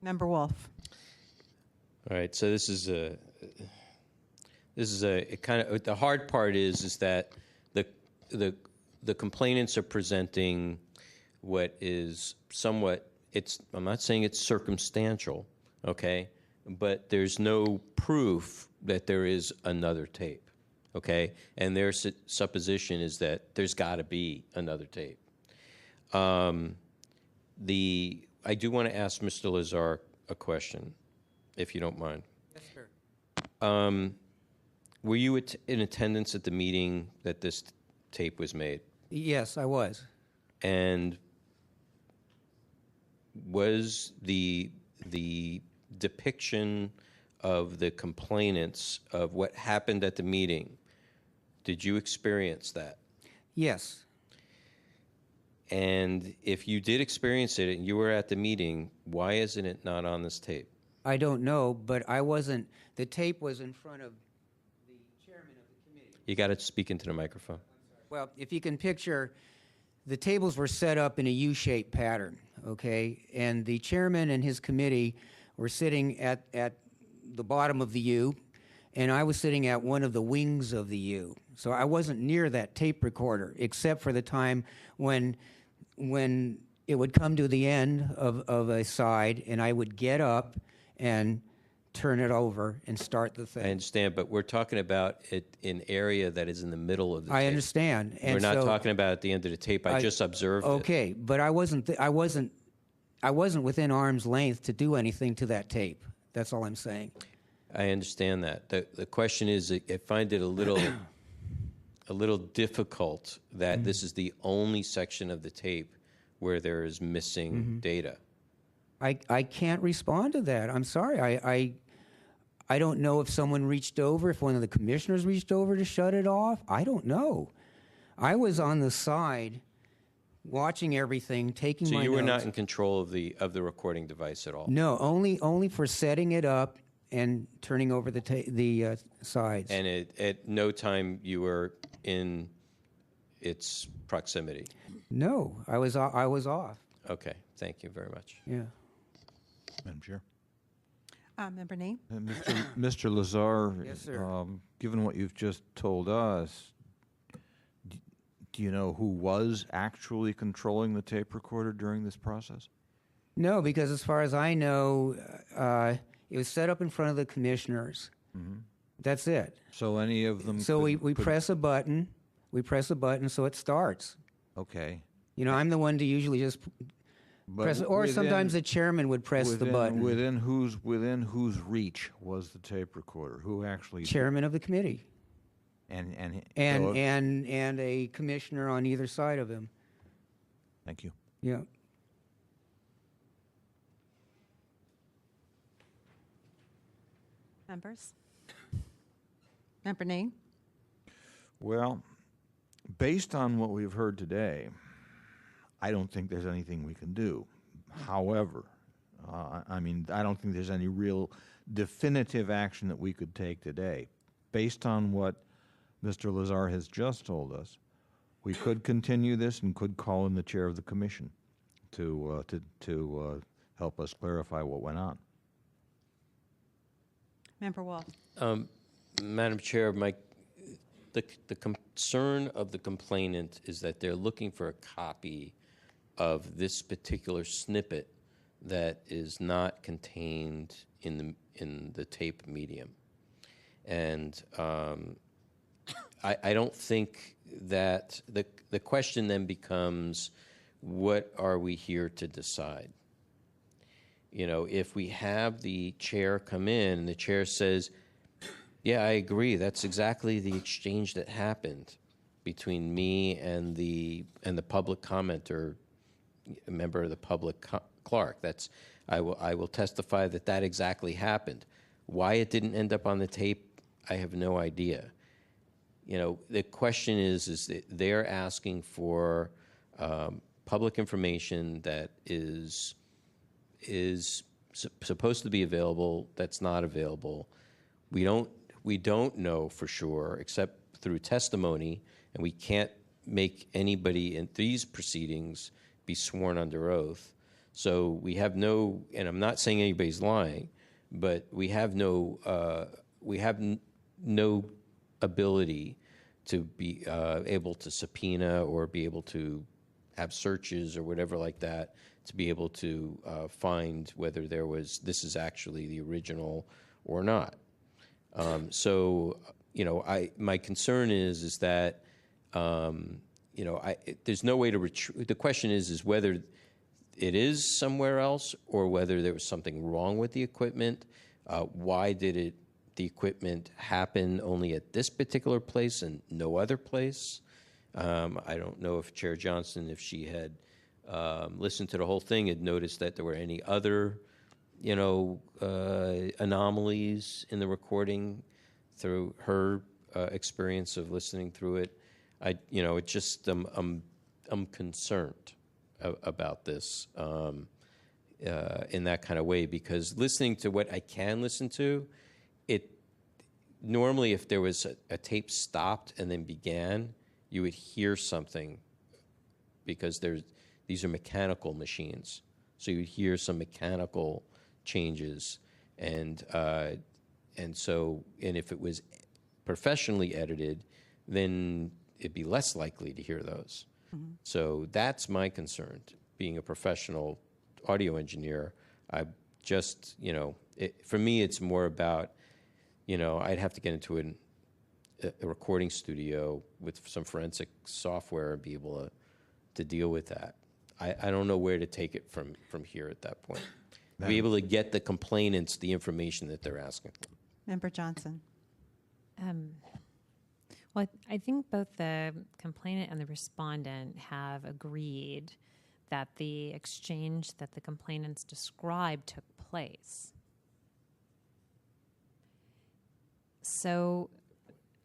Member Wolf. All right, so this is a kind of, the hard part is that the complainants are presenting what is somewhat, I'm not saying it's circumstantial, okay, but there's no proof that there is another tape. okay? And their supposition is that there's got to be another tape. I do want to ask Mr. Lazar a question, if you don't mind. Yes, sir. Were you in attendance at the meeting that this tape was made? Yes, I was. And was the depiction of the complainants of what happened at the meeting, did you experience that? Yes. And if you did experience it and you were at the meeting, why isn't it not on this tape? I don't know, but I wasn't. The tape was in front of the chairman of the committee. You got to speak into the microphone. Well, if you can picture, the tables were set up in a U-shaped pattern, okay? And the chairman and his committee were sitting at the bottom of the U, and I was sitting at one of the wings of the U. So I wasn't near that tape recorder, except for the time when it would come to the end of a side, and I would get up and turn it over and start the thing. I understand, but we're talking about an area that is in the middle of the tape. I understand. And we're not so talking about at the end of the tape. I just observed it. Okay, but I wasn't within arm's length to do anything to that tape. That's all I'm saying. I understand that. The question is, I find it a little difficult that this is the only section of the tape where there is missing data. I can't respond to that. I'm sorry. I don't know if someone reached over, if one of the commissioners reached over to shut it off. I don't know. I was on the side watching everything, taking my So you were not notes. in control of the recording device at all? No, only for setting it up and turning over the sides. And at no time you were in its proximity? No, I was off. Okay, thank you very much. Yeah. Madam Chair. Member Name? Mr. Lazar, Yes, sir. Given what you've just told us, do you know who was actually controlling the tape recorder during this process? No, because as far as I know, it was set up in front of the commissioners. That's it. So any of them So could- we could- press a button. We press a button so it starts. Okay. You know, I'm the one to usually just But press, or sometimes the chairman would press the button. Within whose reach was the tape recorder? Who actually? Chairman of the committee And and so- and a commissioner on either side of him. Thank you. Yeah. Members? Member Name? Well, based on what we've heard today, I don't think there's anything we can do. However, I don't think there's any real definitive action that we could take today. Based on what Mr. Lazar has just told us, we could continue this and could call in the chair of the commission to help us clarify what went on. Member Wolf? Madam Chair, the concern of the complainant is that they're looking for a copy of this particular snippet that is not contained in the tape medium. And I don't think that the question then becomes, what are we here to decide? You know, if we have the chair come in and the chair says, yeah, I agree, that's exactly the exchange that happened between me and the public commenter, a member of the public, Clark. I will testify that exactly happened. Why it didn't end up on the tape, I have no idea. You know, the question is that they're asking for public information that is supposed to be available, that's not available. We don't know for sure, except through testimony, and we can't make anybody in these proceedings be sworn under oath. So we have no, and I'm not saying anybody's lying, but we have no ability to be able to subpoena or be able to have searches or whatever like that to be able to find whether this is actually the original or not. So my concern is that, there's no way to retrieve. The question is whether it is somewhere else or whether there was something wrong with the equipment. Why did the equipment happen only at this particular place and no other place? I don't know if Chair Johnson, if she had listened to the whole thing, had noticed that there were any other, anomalies in the recording through her experience of listening through it. It just I'm concerned about this in that kind of way, because listening to what I can listen to, normally if there was a tape stopped and then began, you would hear something, because these are mechanical machines, so you'd hear some mechanical changes, and if it was professionally edited, then it'd be less likely to hear those. Mm-hmm. So that's my concern. Being a professional audio engineer, I just, for me, it's more about, I'd have to get into a recording studio with some forensic software and be able to deal with that. I don't know where to take it from here at that point. Be able to get the complainants the information that they're asking for. Member Johnson. Well, I think both the complainant and the respondent have agreed that the exchange that the complainants described took place. So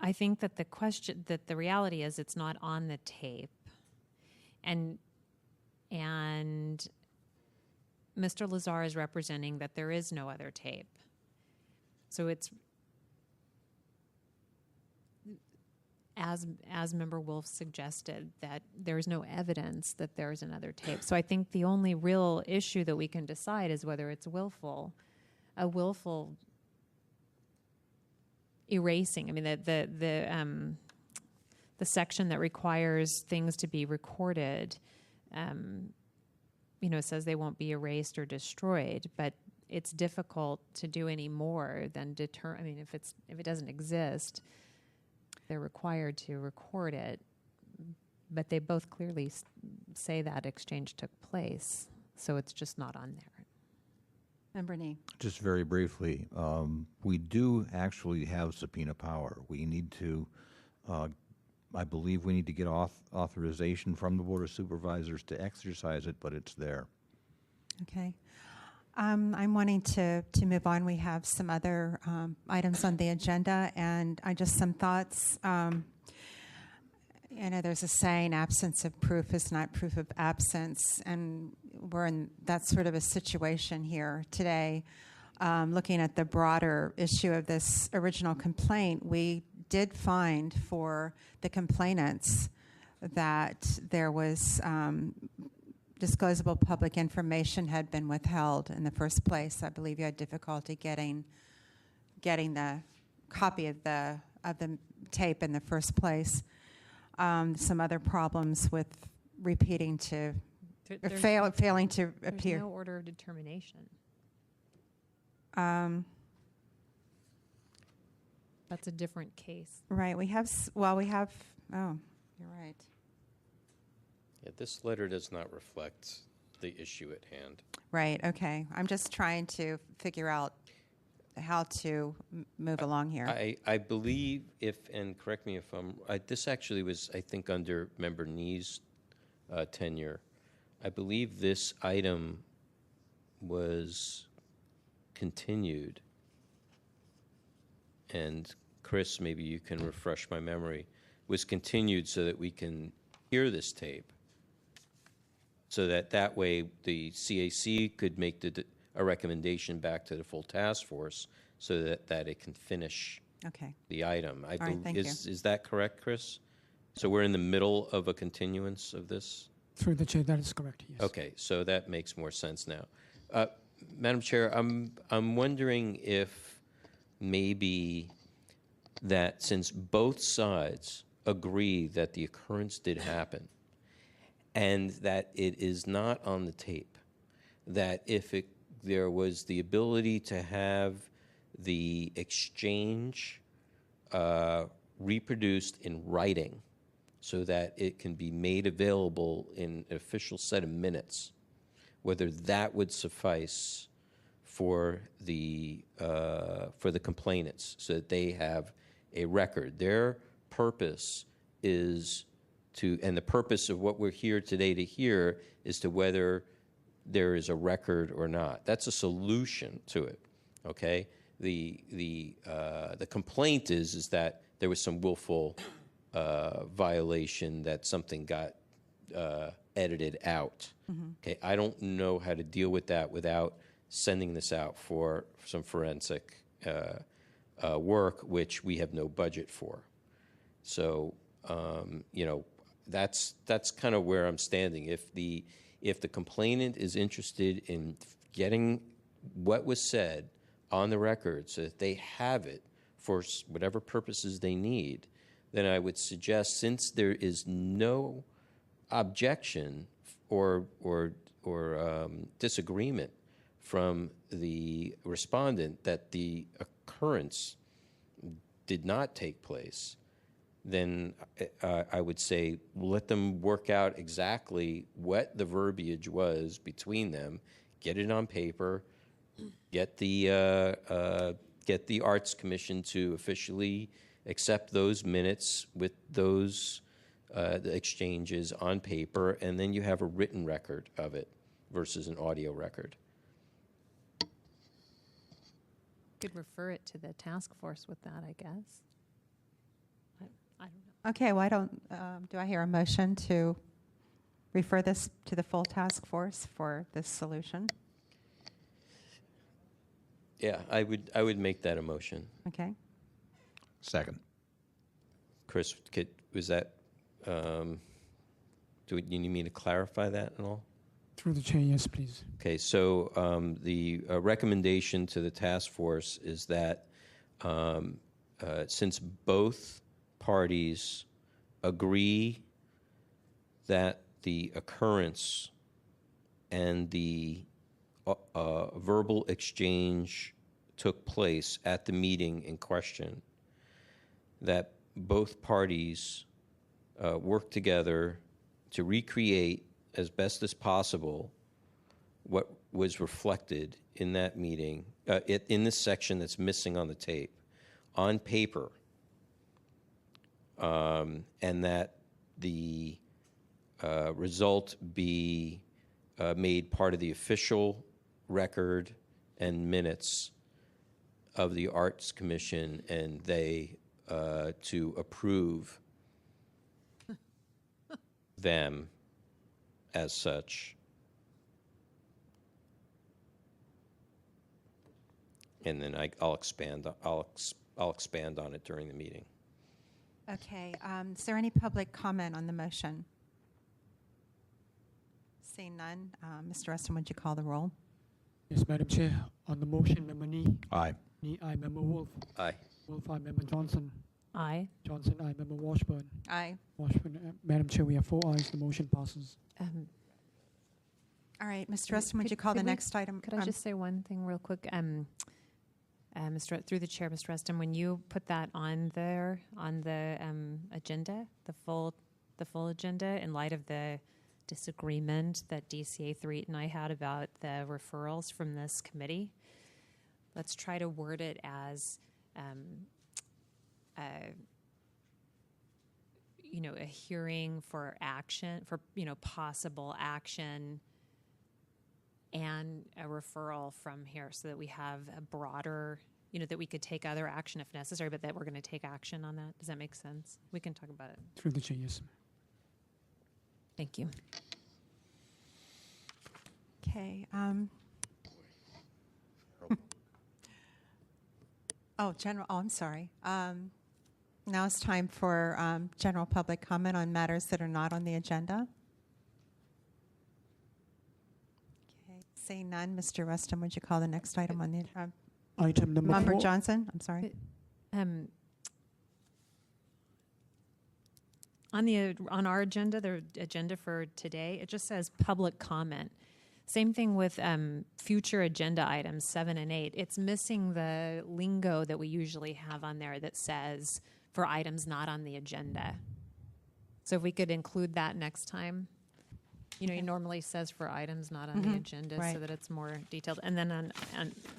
I think that the reality is it's not on the tape. And Mr. Lazar is representing that there is no other tape. So it's, as Member Wolf suggested, that there's no evidence that there's another tape. So I think the only real issue that we can decide is whether it's a willful erasing. I mean, the section that requires things to be recorded, says they won't be erased or destroyed, but it's difficult to do any more than deter. I mean, if it doesn't exist, they're required to record it, but they both clearly say that exchange took place, so it's just not on there. Member Nee. Just very briefly, we do actually have subpoena power. We need to, I believe we need to get authorization from the Board of Supervisors to exercise it, but it's there. Okay. I'm wanting to move on. We have some other items on the agenda, and some thoughts. There's a saying, absence of proof is not proof of absence, and we're in that sort of a situation here today. Looking at the broader issue of this original complaint, we did find for the complainants that there was disclosable public information had been withheld in the first place. I believe you had difficulty getting the copy of the tape in the first place. Some other problems with repeating to failing to appear. There's no order of determination. That's a different case. Right. We have. Oh, you're right. Yeah, this letter does not reflect the issue at hand. Right. Okay. I'm just trying to figure out how to move along here. I believe, and correct me if this actually was, I think, under Member Nee's tenure. I believe this item was continued, and Chris, maybe you can refresh my memory, was continued so that we can hear this tape, so that way the CAC could make a recommendation back to the full task force so that it can finish the item. All right, thank you. Is that correct, Chris? So we're in the middle of a continuance of this? Through the chair, that is correct, yes. Okay, so that makes more sense now. Madam Chair, I'm wondering if maybe that since both sides agree that the occurrence did happen and that it is not on the tape, that if there was the ability to have the exchange reproduced in writing so that it can be made available in an official set of minutes, whether that would suffice for the complainants so that they have a record. Their purpose is to, and the purpose of what we're here today to hear is to whether there is a record or not. That's a solution to it, okay? The complaint is that there was some willful violation, that something got edited out. Okay, I don't know how to deal with that without sending this out for some forensic work, which we have no budget for. So, that's kind of where I'm standing. If the complainant is interested in getting what was said on the record so that they have it for whatever purposes they need, then I would suggest, since there is no objection or disagreement from the respondent that the occurrence did not take place, then I would say let them work out exactly what the verbiage was between them, get it on paper, get the Arts Commission to officially accept those minutes with those the exchanges on paper, and then you have a written record of it versus an audio record. Could refer it to the task force with that, I guess. I don't know. Okay, why don't, do I hear a motion to refer this to the full task force for this solution? Yeah, I would make that a motion. Okay. Second. Chris, was that, do you need me to clarify that at all? Through the chair, yes, please. Okay, so the recommendation to the task force is that since both parties agree that the occurrence and the verbal exchange took place at the meeting in question, that both parties work together to recreate as best as possible what was reflected in that meeting, in this section that's missing on the tape, on paper, and that the result be made part of the official record and minutes of the Arts Commission, and they to approve them as such. And then I'll expand on it during the meeting. Okay, is there any public comment on the motion? Seeing none, Mr. Rustin, would you call the roll? Yes, Madam Chair. On the motion, Member Nee. Aye. Nee, aye. Member Wolf. Aye. Wolf, aye. Member Johnson. Aye. Johnson, aye. Member Washburn. Aye. Washburn, Madam Chair, we have 4 ayes. The motion passes. All right, Mr. Rustin, would you call the next item? Could I just say one thing real quick? Through the chair, Mr. Rustin, when you put that on there on the agenda, the full agenda, in light of the disagreement that DCA Threet and I had about the referrals from this committee, let's try to word it as a hearing for action, for possible action, and a referral from here, so that we have a broader, that we could take other action if necessary, but that we're going to take action on that. Does that make sense? We can talk about it. Through the chair, yes. Thank you. Okay. I'm sorry. Now it's time for general public comment on matters that are not on the agenda. Okay. Seeing none, Mr. Rustin, would you call the next item on the agenda? Item number Member 4. Johnson, I'm sorry. On our agenda, the agenda for today, it just says public comment. Same thing with future agenda items 7 and 8. It's missing the lingo that we usually have on there that says for items not on the agenda. So if we could include that next time. You know, it normally says for items not on the agenda, Right. so that it's more detailed. And then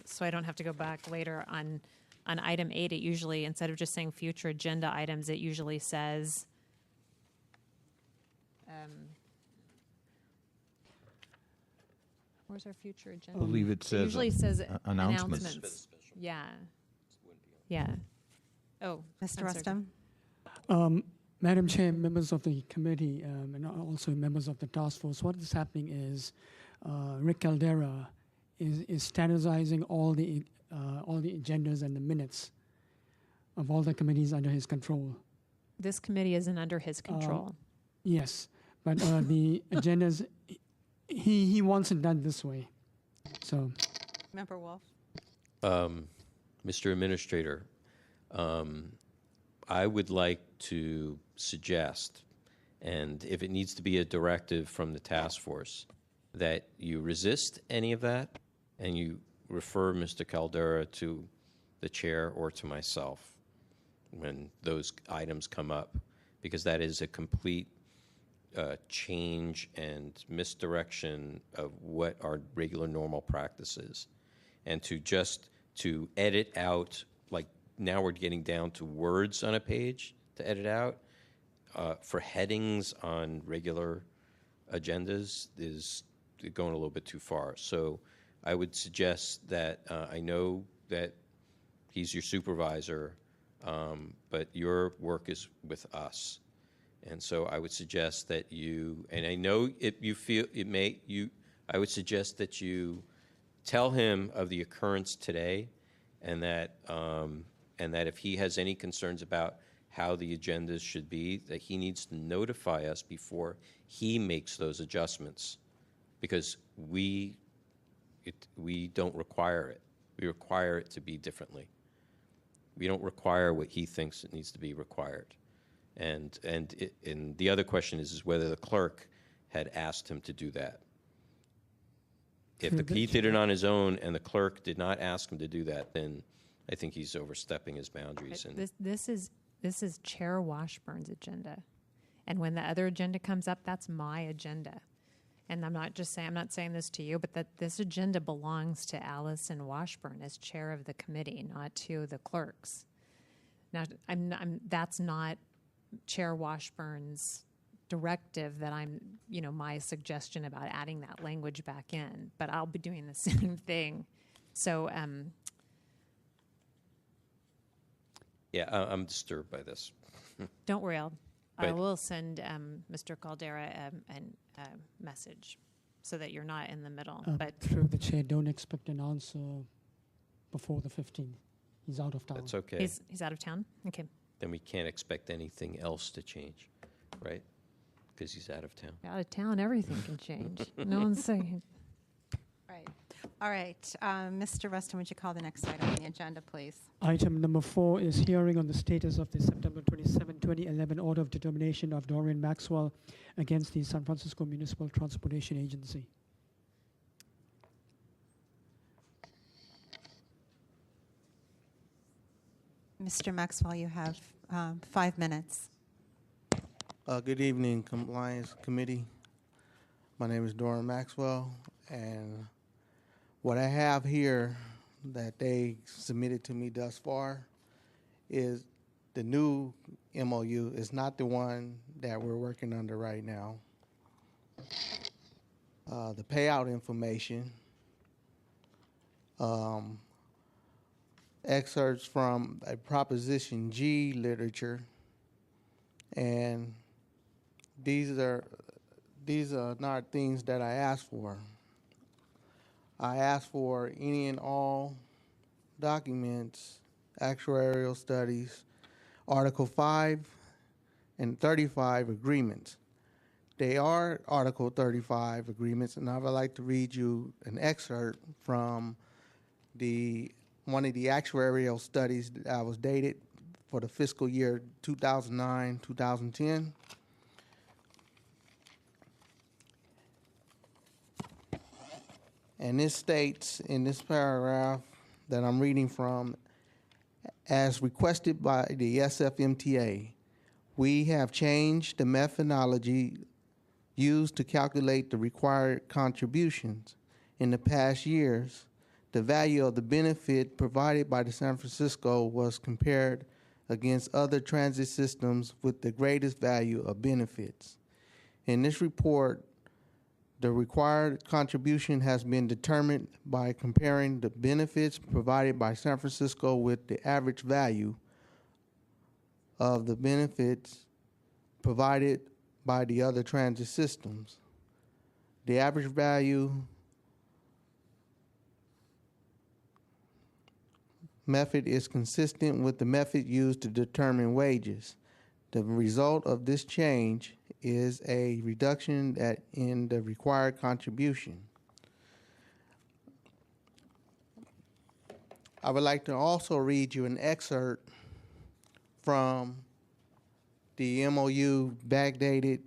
so I don't have to go back later on item 8, it usually, instead of just saying future agenda items, it usually says, where's our future agenda? I believe it says usually says announcements. Yeah. Yeah. Oh, Mr. I'm sorry. Rustom? Madam Chair, members of the committee, and also members of the task force, what is happening is Rick Caldera is standardizing all the agendas and the minutes of all the committees under his control. This committee isn't under his control. Yes, but the agendas, he wants it done this way. So, Member Wolf? Mr. Administrator, I would like to suggest, and if it needs to be a directive from the task force, that you resist any of that and you refer Mr. Caldera to the chair or to myself when those items come up, because that is a complete change and misdirection of what our regular normal practice is. And to edit out, like now we're getting down to words on a page to edit out, for headings on regular agendas is going a little bit too far. So I would suggest that I know that he's your supervisor, but your work is with us. And so I would suggest that you, and I know you feel it may, I would suggest that you tell him of the occurrence today, and that if he has any concerns about how the agendas should be, that he needs to notify us before he makes those adjustments, because we don't require it. We require it to be differently. We don't require what he thinks it needs to be required. And the other question is whether the clerk had asked him to do that. If he did it on his own and the clerk did not ask him to do that, then I think he's overstepping his boundaries. And This is Chair Washburn's agenda. And when the other agenda comes up, that's my agenda. And I'm not saying this to you, but that this agenda belongs to Allison Washburn as chair of the committee, not to the clerks. Now, that's not Chair Washburn's directive that my suggestion about adding that language back in, but I'll be doing the same thing. So, yeah, I'm disturbed by this. don't worry, I But- will send Mr. Caldera a message so that you're not in the middle. But through the chair, don't expect an answer before the 15th. He's out of town. That's okay. he's out of town? Okay. Then we can't expect anything else to change, right? Because he's out of town. Out of town, everything can change. No one's saying. Right. All right. Mr. Rustom, would you call the next item on the agenda, please? Item number 4 is hearing on the status of the September 27, 2011 order of determination of Dorian Maxwell against the San Francisco Municipal Transportation Agency. Mr. Maxwell, you have 5 minutes. Good evening, Compliance Committee. My name is Dorian Maxwell, and what I have here that they submitted to me thus far is the new MOU. Is not the one that we're working under right now. The payout information, excerpts from a Proposition G literature, and these are not things that I asked for. I asked for any and all documents, actuarial studies, Article 5 and 35 agreements. They are Article 35 agreements, and I would like to read you an excerpt from one of the actuarial studies that was dated for the fiscal year 2009-2010. And this states in this paragraph that I'm reading from, as requested by the SFMTA, we have changed the methodology used to calculate the required contributions. In the past years, the value of the benefit provided by the San Francisco was compared against other transit systems with the greatest value of benefits. In this report, the required contribution has been determined by comparing the benefits provided by San Francisco with the average value of the benefits provided by the other transit systems. The average value method is consistent with the method used to determine wages. The result of this change is a reduction in the required contribution. I would like to also read you an excerpt from the MOU backdated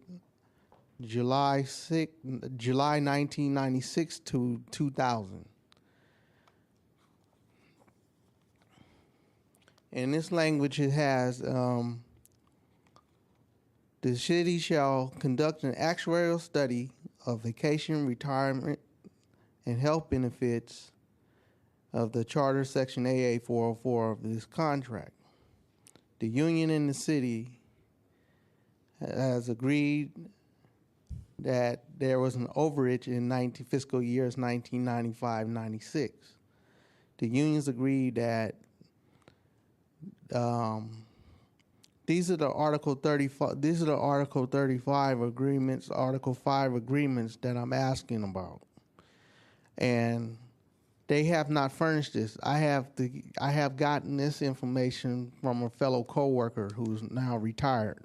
July 1996 to 2000. In this language, it has the city shall conduct an actuarial study of vacation, retirement, and health benefits of the Charter Section AA 404 of this contract. The union and the city has agreed that there was an overage in fiscal years 1995-96. The unions agreed that these are the Article 35. These are the Article 35 agreements, Article 5 agreements that I'm asking about, and they have not furnished this. I have gotten this information from a fellow coworker who's now retired,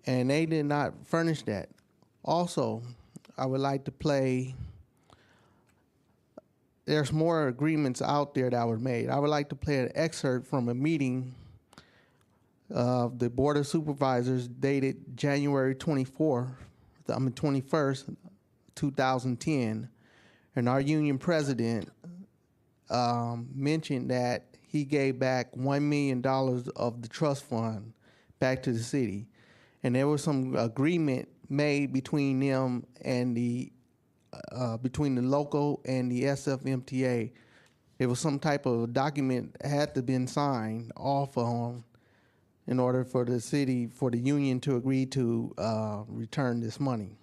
and they did not furnish that. Also, I would like to play. There's more agreements out there that were made. I would like to play an excerpt from a meeting of the Board of Supervisors dated January 21st, 2010. And our union president mentioned that he gave back $1 million of the trust fund back to the city. And there was some agreement made between them and between the local and the SFMTA. There was some type of document that had to been signed off on in order for the city, for the union to agree to return this money.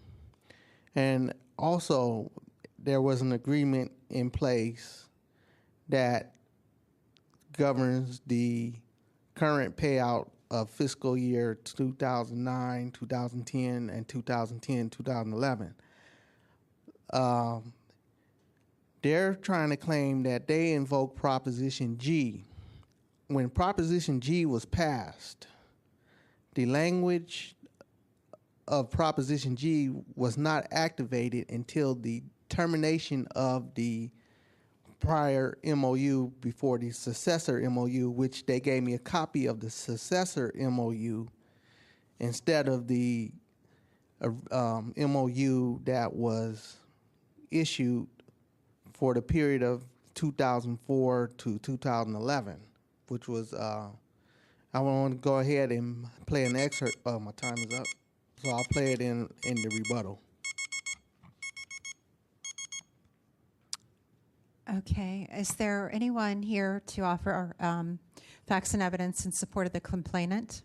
And also, there was an agreement in place that governs the current payout of fiscal year 2009, 2010, and 2010, 2011. They're trying to claim that they invoke Proposition G. When Proposition G was passed, the language of Proposition G was not activated until the termination of the prior MOU before the successor MOU, which they gave me a copy of the successor MOU instead of the MOU that was issued for the period of 2004 to 2011, which was, I want to go ahead and play an excerpt. Oh, my time is up. So I'll play it in the rebuttal. Okay. Is there anyone here to offer facts and evidence in support of the complainant?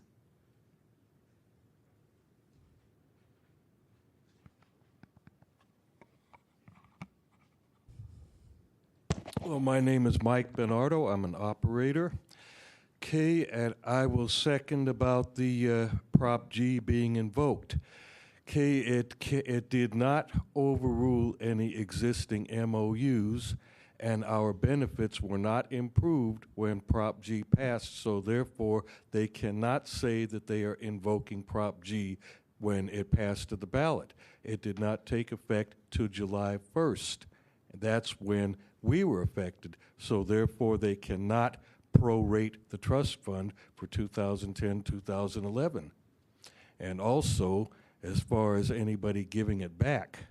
Well, my name is Mike Bernardo. I'm an operator. Kay, and I will second about the Prop G being invoked. Kay, it did not overrule any existing MOUs, and our benefits were not improved when Prop G passed, so therefore they cannot say that they are invoking Prop G when it passed to the ballot. It did not take effect till July 1st. That's when we were affected, so therefore they cannot prorate the trust fund for 2010, 2011. And also, as far as anybody giving it back,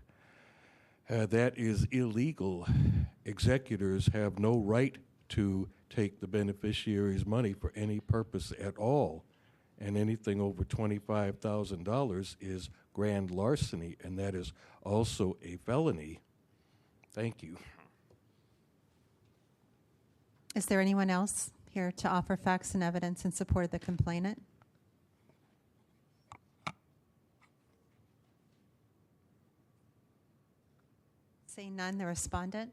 That is illegal. Executors have no right to take the beneficiary's money for any purpose at all, and anything over $25,000 is grand larceny, and that is also a felony. Thank you. Is there anyone else here to offer facts and evidence in support of the complainant? Seeing none, the respondent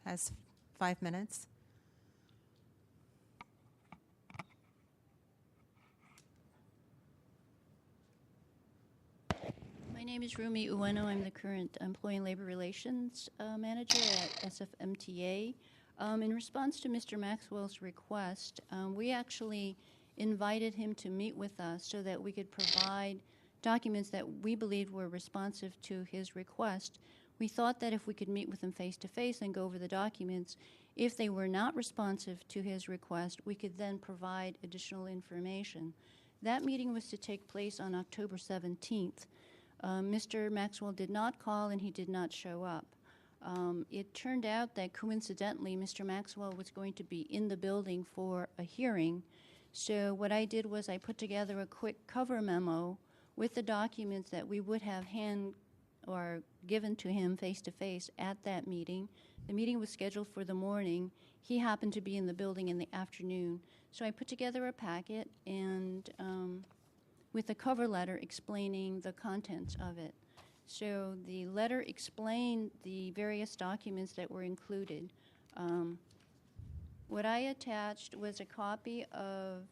has 5 minutes. My name is Rumi Ueno. I'm the current Employee and Labor Relations Manager at SFMTA. In response to Mr. Maxwell's request, we actually invited him to meet with us so that we could provide documents that we believed were responsive to his request. We thought that if we could meet with him face-to-face and go over the documents, if they were not responsive to his request, we could then provide additional information. That meeting was to take place on October 17th. Mr. Maxwell did not call and he did not show up. It turned out that coincidentally Mr. Maxwell was going to be in the building for a hearing. So what I did was I put together a quick cover memo with the documents that we would have given to him face-to-face at that meeting. The meeting was scheduled for the morning. He happened to be in the building in the afternoon. So I put together a packet and with a cover letter explaining the contents of it. So the letter explained the various documents that were included. What I attached was a copy of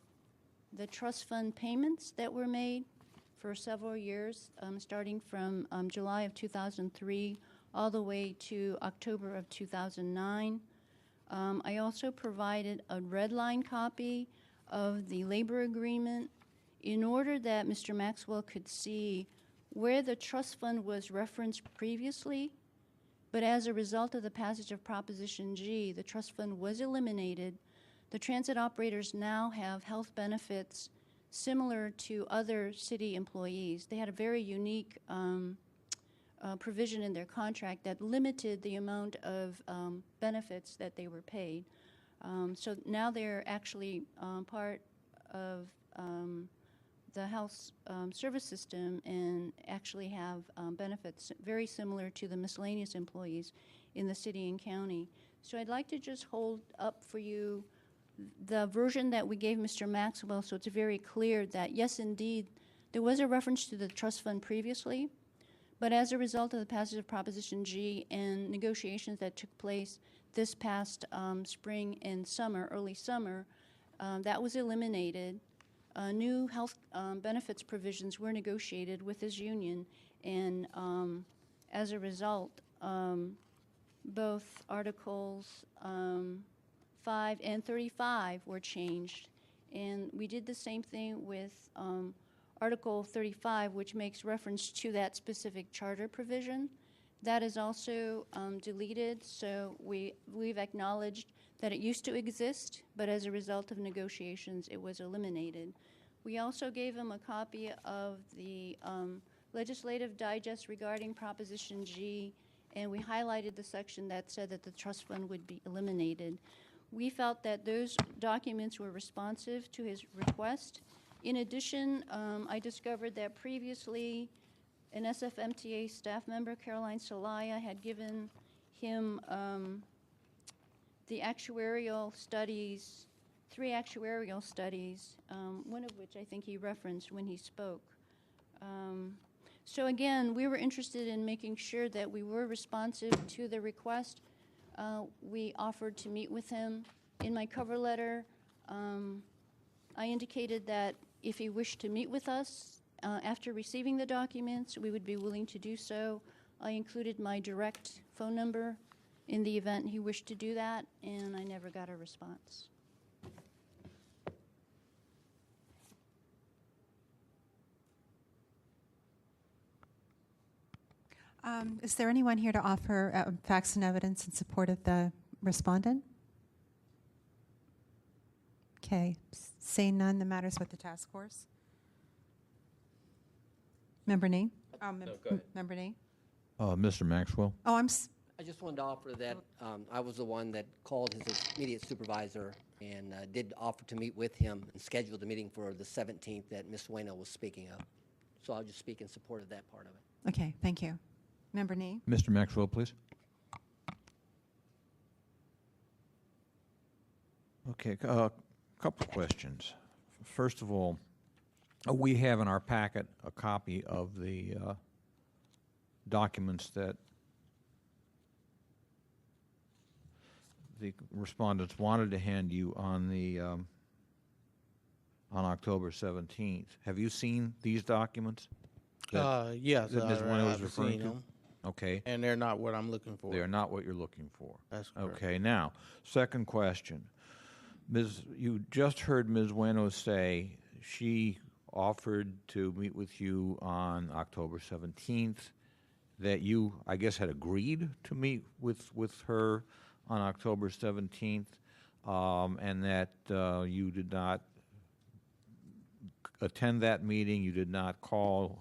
the trust fund payments that were made for several years, starting from July of 2003 all the way to October of 2009. I also provided a red line copy of the labor agreement in order that Mr. Maxwell could see where the trust fund was referenced previously, but as a result of the passage of Proposition G, the trust fund was eliminated. The transit operators now have health benefits similar to other city employees. They had a very unique provision in their contract that limited the amount of benefits that they were paid. So now they're actually part of the health service system and actually have benefits very similar to the miscellaneous employees in the city and county. So I'd like to just hold up for you the version that we gave Mr. Maxwell so it's very clear that, yes, indeed, there was a reference to the trust fund previously, but as a result of the passage of Proposition G and negotiations that took place this past spring and summer, early summer, that was eliminated. New health benefits provisions were negotiated with his union, and as a result, both Articles 5 and 35 were changed. And we did the same thing with Article 35, which makes reference to that specific charter provision. That is also deleted, so we've acknowledged that it used to exist, but as a result of negotiations, it was eliminated. We also gave him a copy of the legislative digest regarding Proposition G, and we highlighted the section that said that the trust fund would be eliminated. We felt that those documents were responsive to his request. In addition, I discovered that previously an SFMTA staff member, Caroline Salaya, had given him the actuarial studies, 3 actuarial studies, one of which I think he referenced when he spoke. So again, we were interested in making sure that we were responsive to the request. We offered to meet with him. In my cover letter, I indicated that if he wished to meet with us after receiving the documents, we would be willing to do so. I included my direct phone number in the event he wished to do that, and I never got a response. Is there anyone here to offer facts and evidence in support of the respondent? Okay, seeing none, the matter's with the task force. Member Nee? No, go ahead. Member Nee? Mr. Maxwell? Oh, I just wanted to offer that I was the one that called his immediate supervisor and did offer to meet with him and scheduled the meeting for the 17th that Ms. Bueno was speaking of. So I'll just speak in support of that part of it. okay, thank you. Member Nee? Mr. Maxwell, please. Okay, a couple of questions. First of all, we have in our packet a copy of the documents that the respondents wanted to hand you on the on October 17th. Have you seen these documents? Yes, that Ms. Bueno was I've referring seen to? them, Okay. and they're not what I'm looking for. They are not what you're looking for. That's correct. Okay, now, second question. You just heard Ms. Bueno say she offered to meet with you on October 17th, that you, I guess, had agreed to meet with her on October 17th, and that you did not attend that meeting, you did not call,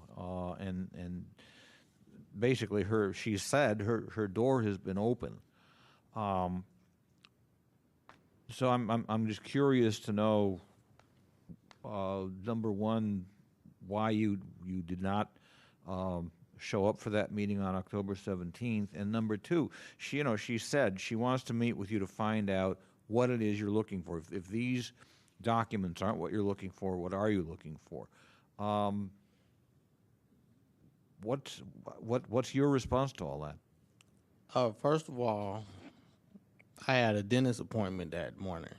and basically she said her door has been open. So I'm just curious to know, number one, why you did not show up for that meeting on October 17th, and number two, she said she wants to meet with you to find out what it is you're looking for. If these documents aren't what you're looking for, what are you looking for? What's your response to all that? First of all, I had a dentist appointment that morning,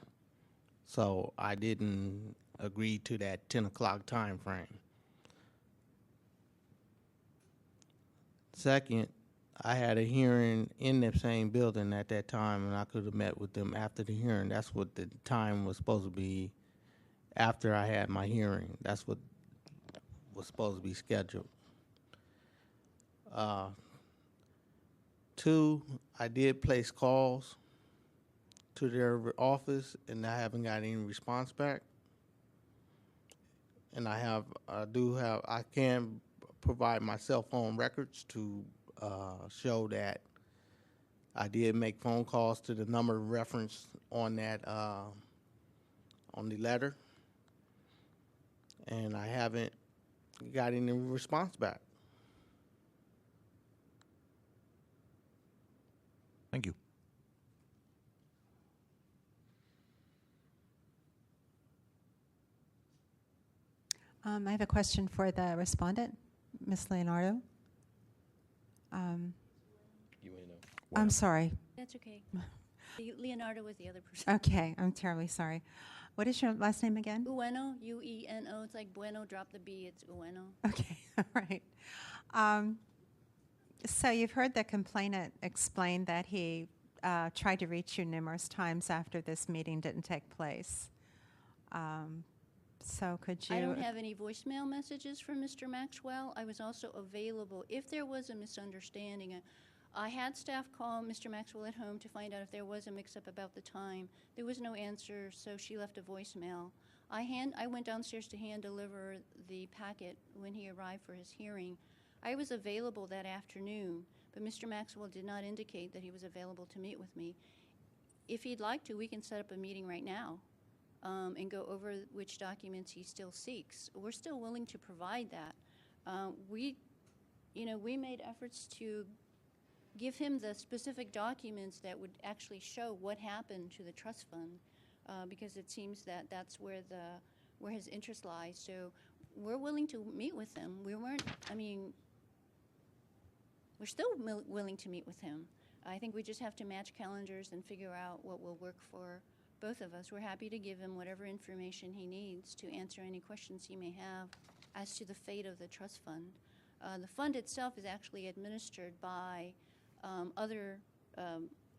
so I didn't agree to that 10 o'clock time frame. Second, I had a hearing in the same building at that time, and I could have met with them after the hearing. That's what the time was supposed to be after I had my hearing. That's what was supposed to be scheduled. Two, I did place calls to their office, and I haven't got any response back. And I can provide my cell phone records to show that I did make phone calls to the number referenced on that on the letter, and I haven't got any response back. Thank you. I have a question for the respondent, Ms. Leonardo. You want to know? I'm sorry. That's okay. Leonardo was the other person. Okay, I'm terribly sorry. What is your last name again? Ueno, U-E-N-O. It's like bueno, drop the B, it's Ueno. Okay, all right. So you've heard the complainant explain that he tried to reach you numerous times after this meeting didn't take place. So could you... I don't have any voicemail messages from Mr. Maxwell. I was also available if there was a misunderstanding. I had staff call Mr. Maxwell at home to find out if there was a mix-up about the time. There was no answer, so she left a voicemail. I went downstairs to hand-deliver the packet when he arrived for his hearing. I was available that afternoon, but Mr. Maxwell did not indicate that he was available to meet with me. If he'd like to, we can set up a meeting right now and go over which documents he still seeks. We're still willing to provide that. We made efforts to give him the specific documents that would actually show what happened to the trust fund, because it seems that that's where his interest lies. So we're willing to meet with him. We're still willing to meet with him. I think we just have to match calendars and figure out what will work for both of us. We're happy to give him whatever information he needs to answer any questions he may have as to the fate of the trust fund. The fund itself is actually administered by a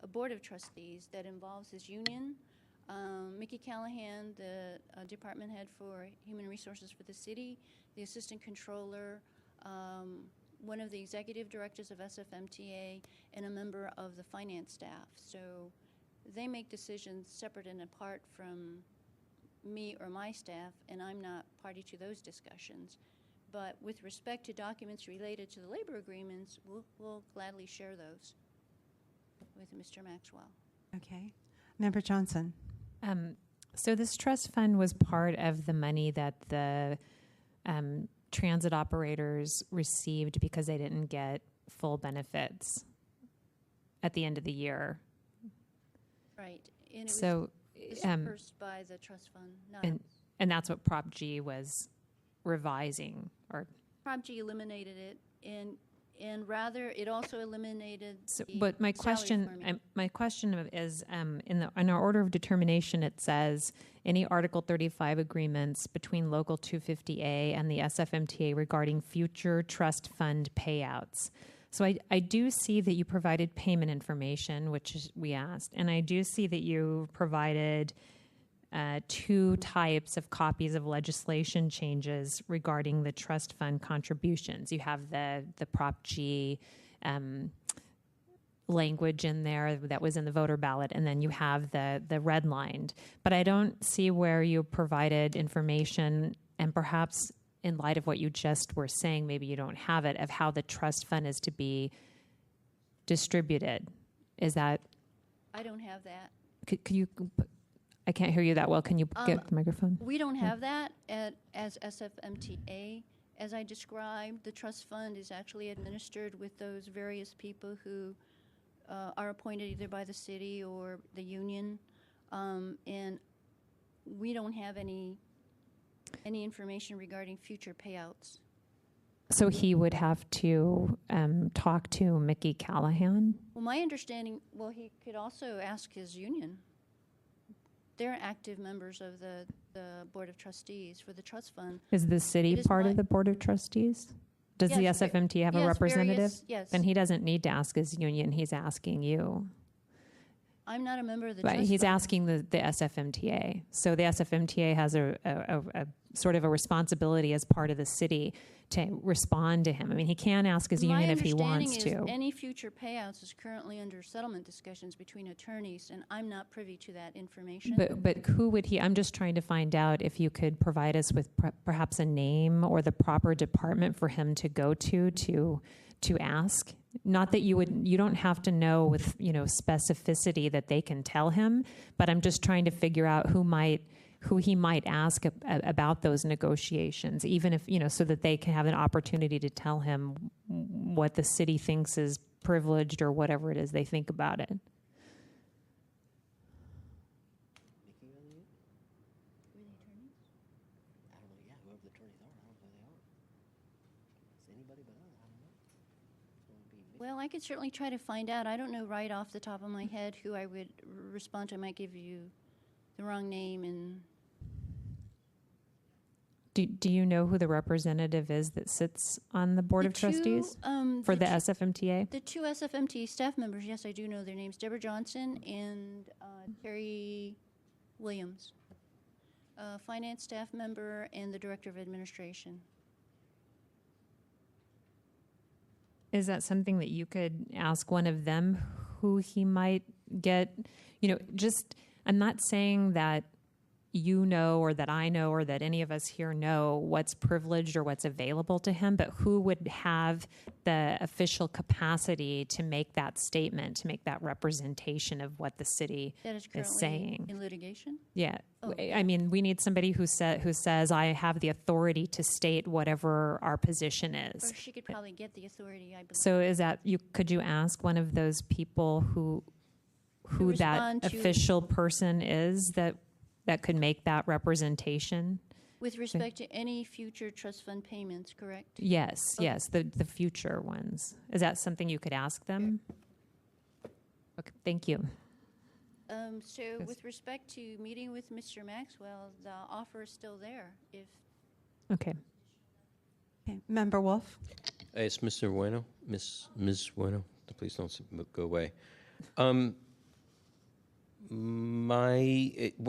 board of trustees that involves his union, Mickey Callahan, the department head for human resources for the city, the assistant controller, one of the executive directors of SFMTA, and a member of the finance staff. So they make decisions separate and apart from me or my staff, and I'm not party to those discussions. But with respect to documents related to the labor agreements, we'll gladly share those with Mr. Maxwell. Okay. Member Johnson. So this trust fund was part of the money that the transit operators received because they didn't get full benefits at the end of the year. Right. And it So, was dispersed by the trust fund, not and that's what Prop G was revising, or Prop G eliminated it, and rather it also eliminated. so. The But my salary question, formula. my question is, in our order of determination, it says any Article 35 agreements between Local 250A and the SFMTA regarding future trust fund payouts. So I do see that you provided payment information, which is, we asked, and I do see that you provided two types of copies of legislation changes regarding the trust fund contributions. You have the Prop G language in there that was in the voter ballot, and then you have the redlined. But I don't see where you provided information, and perhaps in light of what you just were saying, maybe you don't have it, of how the trust fund is to be distributed. Is that? I don't have that. Could you? I can't hear you that well. Can you get the microphone? We don't have that as SFMTA. As I described, the trust fund is actually administered with those various people who are appointed either by the city or the union, and we don't have any information regarding future payouts. So he would have to talk to Mickey Callahan? Well, my understanding, he could also ask his union. They're active members of the Board of Trustees for the trust fund. Is the city part of the Board of Trustees? Does the Yes, SFMT have a yes, representative? yes. Then he doesn't need to ask his union. He's asking you. I'm not a member of the Right. trust He's fund. asking the SFMTA. So the SFMTA has a sort of a responsibility as part of the city to respond to him. I mean, he can ask his union if he wants My to. understanding is any future payouts is currently under settlement discussions between attorneys, and I'm not privy to that information. But who would he? I'm just trying to find out if you could provide us with perhaps a name or the proper department for him to go to ask. Not that you don't have to know with specificity that they can tell him, but I'm just trying to figure out who he might ask about those negotiations, even if so that they can have an opportunity to tell him what the city thinks is privileged or whatever it is they think about it. Well, I could certainly try to find out. I don't know right off the top of my head who I would respond to. I might give you the wrong name. And do you know who the representative is that sits on the Board of Trustees for the SFMTA? The two SFMTA staff members, yes, I do know their names, Deborah Johnson and Terry Williams, finance staff member and the director of administration. Is that something that you could ask one of them who he might get? I'm not saying that or that I know or that any of us here know what's privileged or what's available to him, but who would have the official capacity to make that statement, to make that representation of what the city That is currently saying. in litigation? Yeah. Oh. I mean, we need somebody who says, I have the authority to state whatever our position is. Or she could probably get the authority, I believe. So is that, could you ask one of those people who that respond to- official person is that could make that representation? With respect to any future trust fund payments, correct? Yes, Okay. yes, the future ones. Is that something you could ask them? Okay, thank you. So with respect to meeting with Mr. Maxwell, the offer is still there. If Okay. Okay. Member Wolf. Hey, it's Mr. Bueno, Ms. Bueno. Please don't go away. One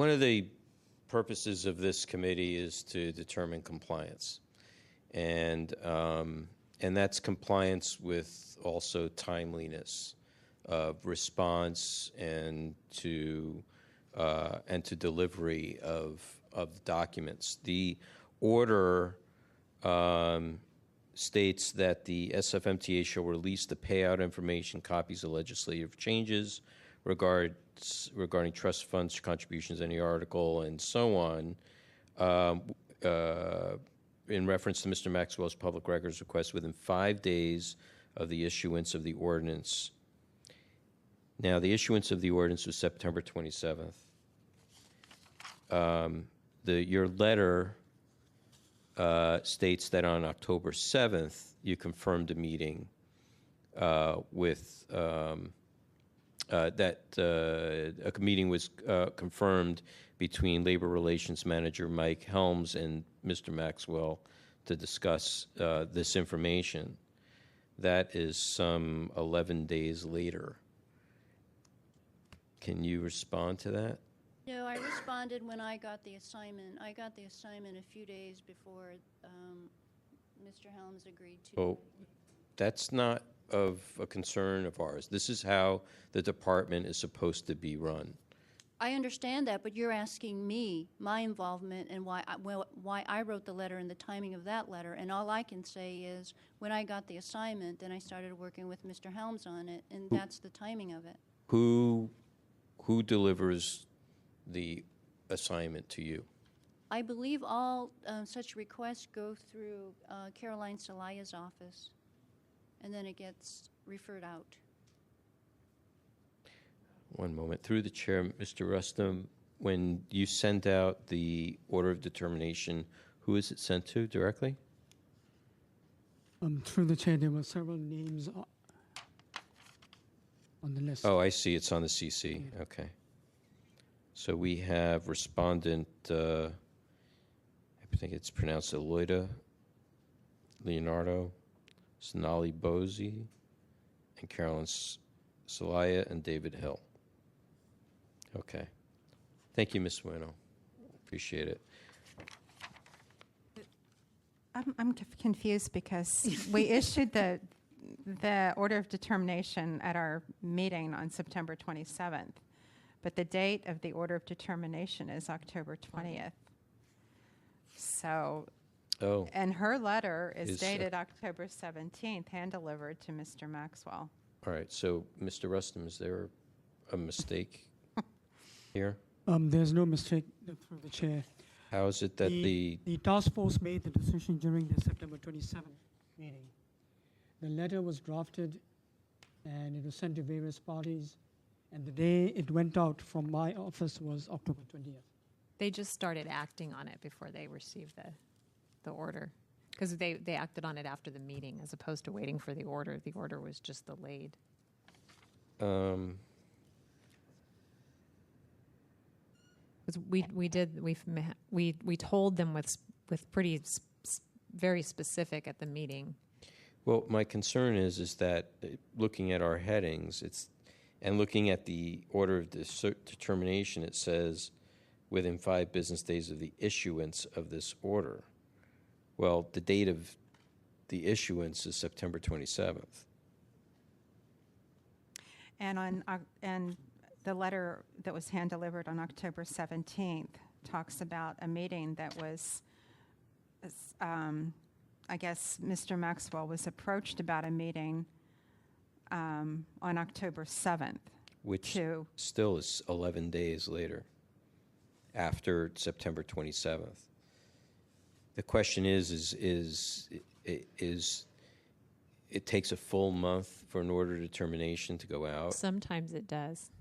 of the purposes of this committee is to determine compliance, and that's compliance with also timeliness of response and to delivery of documents. The order states that the SFMTA shall release the payout information, copies of legislative changes regarding trust funds, contributions, any article, and so on, in reference to Mr. Maxwell's public records request within 5 days of the issuance of the ordinance. Now, the issuance of the ordinance was September 27th. Your letter states that on October 7th, you confirmed a meeting with that a meeting was confirmed between Labor Relations Manager Mike Helms and Mr. Maxwell to discuss this information. That is some 11 days later. Can you respond to that? No, I responded when I got the assignment. I got the assignment a few days before Mr. Helms agreed to. Oh, that's not of a concern of ours. This is how the department is supposed to be run. I understand that, but you're asking me, my involvement, and why I wrote the letter and the timing of that letter. And all I can say is, when I got the assignment, then I started working with Mr. Helms on it, and that's the timing of it. Who delivers the assignment to you? I believe all such requests go through Caroline Salaya's office, and then it gets referred out. One moment. Through the chair, Mr. Rustam, when you send out the order of determination, who is it sent to directly? Through the chair, there were several names on the list. Oh, I see. It's on the CC. Yeah. Okay. So we have respondent, I think it's pronounced Eloida, Leonardo, Sonali Bozy, and Carolyn Salaya, and David Hill. Okay. Thank you, Ms. Bueno. Appreciate it. I'm confused because we issued the order of determination at our meeting on September 27th, but the date of the order of determination is October 20th. So, and her letter is dated October 17th, hand-delivered to Mr. Maxwell. All right. So, Mr. Rustam, is there a mistake here? There's no mistake through the chair. How is it that the task force made the decision during the September 27th meeting? The letter was drafted and it was sent to various parties, and the day it went out from my office was October 20th. They just started acting on it before they received the order, because they acted on it after the meeting as opposed to waiting for the order. The order was just delayed. We told them with pretty very specific at the meeting. Well, my concern is that looking at our headings, and looking at the order of determination, it says within 5 business days of the issuance of this order. Well, the date of the issuance is September 27th. And the letter that was hand-delivered on October 17th talks about a meeting that was, I guess Mr. Maxwell was approached about a meeting on October 7th. Which still is 11 days later, after September 27th. The question is it takes a full month for an order of determination to go out? Sometimes it does.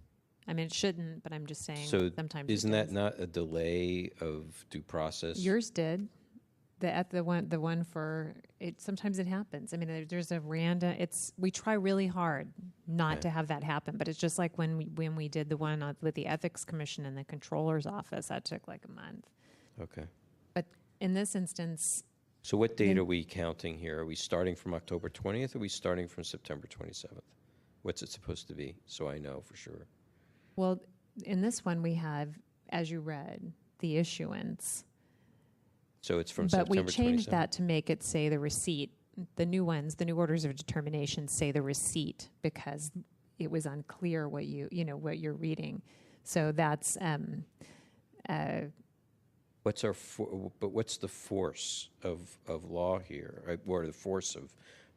I mean, it shouldn't, but I'm just saying sometimes isn't it does. that not a delay of due process? Yours did. The one for it. Sometimes it happens. I mean, there's a random. We try really hard not to have that happen, but it's just like when we did the one with the Ethics Commission and the Controller's Office. That took like a month. Okay. But in this instance. So what date are we counting here? Are we starting from October 20th, or are we starting from September 27th? What's it supposed to be, so I know for sure? Well, in this one we have, as you read, the issuance. So it's from September 27th. But we changed that to make it say the receipt. The new ones, the new orders of determination say the receipt, because it was unclear what what you're reading. So that's What's what's the force of law here, right? Or the force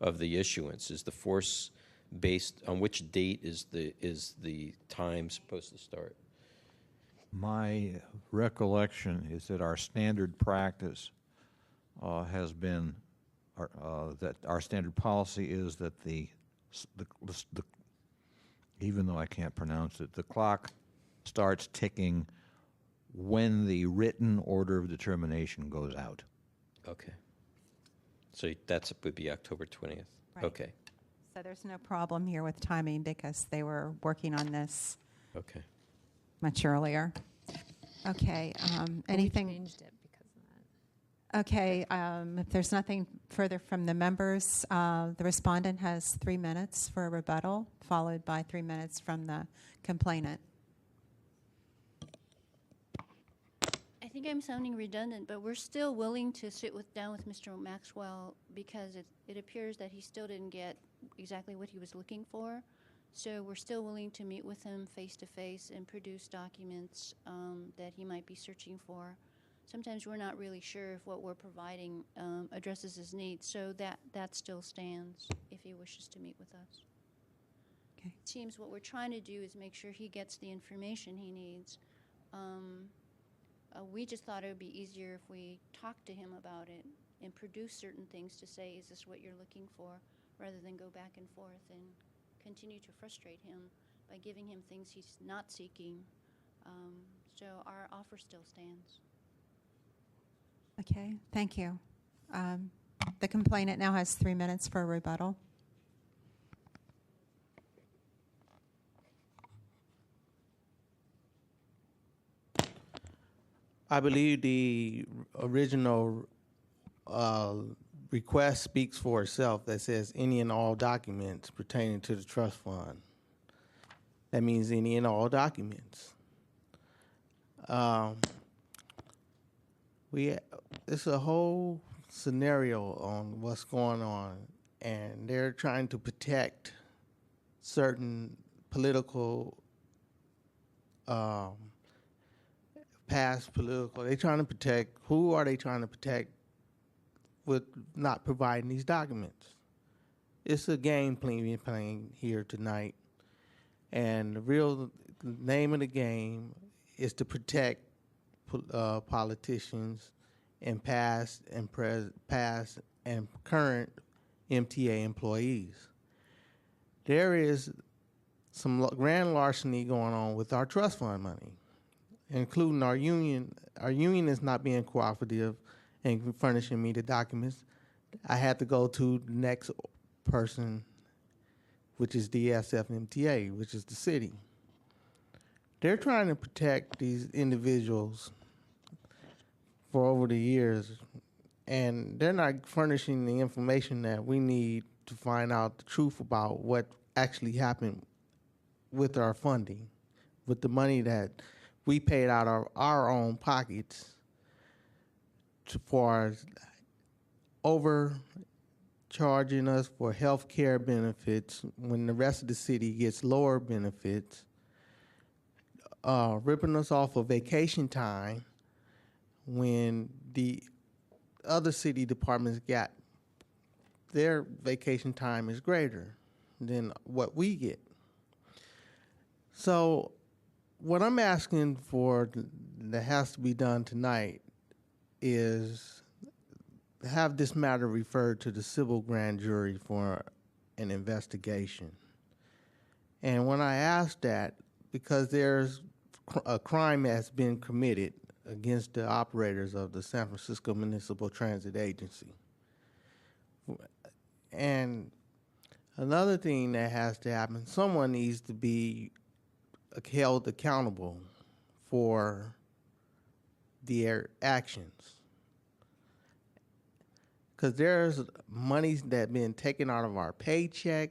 of the issuance? Is the force based on which date is the time supposed to start? My recollection is that our standard practice has been that our standard policy is that the even though I can't pronounce it, the clock starts ticking when the written order of determination goes out. Okay. So that would be October 20th. Right. Okay. So there's no problem here with timing because they were working on this Okay. much earlier. Okay, anything? We changed it because of that. Okay, if there's nothing further from the members, the respondent has 3 minutes for a rebuttal, followed by 3 minutes from the complainant. I think I'm sounding redundant, but we're still willing to sit down with Mr. Maxwell because it appears that he still didn't get exactly what he was looking for. So we're still willing to meet with him face-to-face and produce documents that he might be searching for. Sometimes we're not really sure if what we're providing addresses his needs, so that still stands if he wishes to meet with us. Okay. It seems what we're trying to do is make sure he gets the information he needs. We just thought it would be easier if we talked to him about it and produce certain things to say, is this what you're looking for, rather than go back and forth and continue to frustrate him by giving him things he's not seeking. So our offer still stands. Okay, thank you. The complainant now has 3 minutes for a rebuttal. I believe the original request speaks for itself that says any and all documents pertaining to the trust fund. That means any and all documents. It's a whole scenario on what's going on, and they're trying to protect certain political past political. They're trying to protect. Who are they trying to protect with not providing these documents? It's a game playing here tonight, and the real name of the game is to protect politicians and past and current MTA employees. There is some grand larceny going on with our trust fund money, including our union. Our union is not being cooperative in furnishing me the documents. I had to go to the next person, which is DSFMTA, which is the city. They're trying to protect these individuals for over the years, and they're not furnishing the information that we need to find out the truth about what actually happened with our funding, with the money that we paid out of our own pockets for overcharging us for health care benefits when the rest of the city gets lower benefits, ripping us off of vacation time when the other city departments got their vacation time is greater than what we get. So what I'm asking for that has to be done tonight is have this matter referred to the civil grand jury for an investigation. And when I ask that, because there's a crime that's been committed against the operators of the San Francisco Municipal Transit Agency. And another thing that has to happen, someone needs to be held accountable for their actions. Because there's money that's been taken out of our paycheck,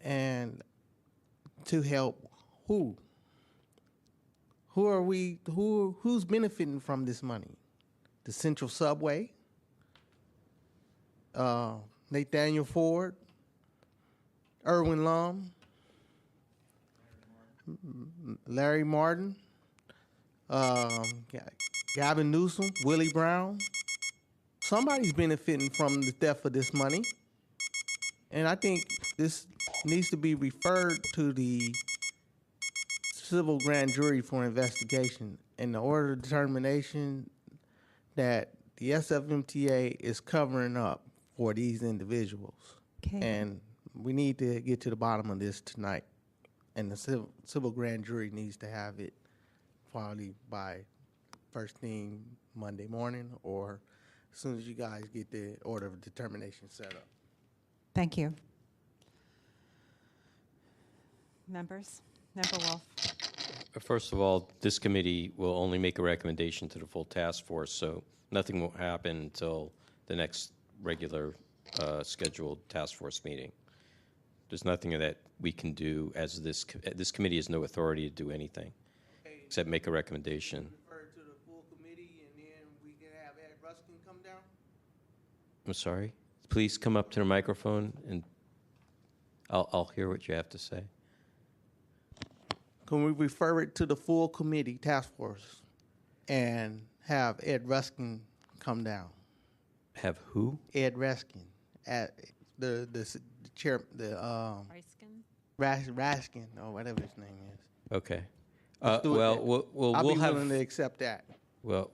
and to help who? Who are we? Who's benefiting from this money? The Central Subway, Nathaniel Ford, Irwin Lum, Larry Martin, Gavin Newsom, Willie Brown. Somebody's benefiting from the theft of this money. And I think this needs to be referred to the civil grand jury for investigation and the order of determination that the SFMTA is covering up for these individuals. Okay. And we need to get to the bottom of this tonight. And the civil grand jury needs to have it probably by first thing Monday morning or as soon as you guys get the order of determination set up. Thank you. Members? Member Wolf? First of all, this committee will only make a recommendation to the full task force, so nothing will happen until the next regular scheduled task force meeting. There's nothing that we can do as this committee has no authority to do anything except make a recommendation. Refer to the full committee and then we can have Ed Ruskin come down? I'm sorry. Please come up to the microphone and I'll hear what you have to say. Can we refer it to the full committee task force and have Ed Ruskin come down? Have who? Ed Ruskin, at the chair, Raskin or whatever his name is. Okay. Let's do it well, then. we'll I'll be have willing to accept that. well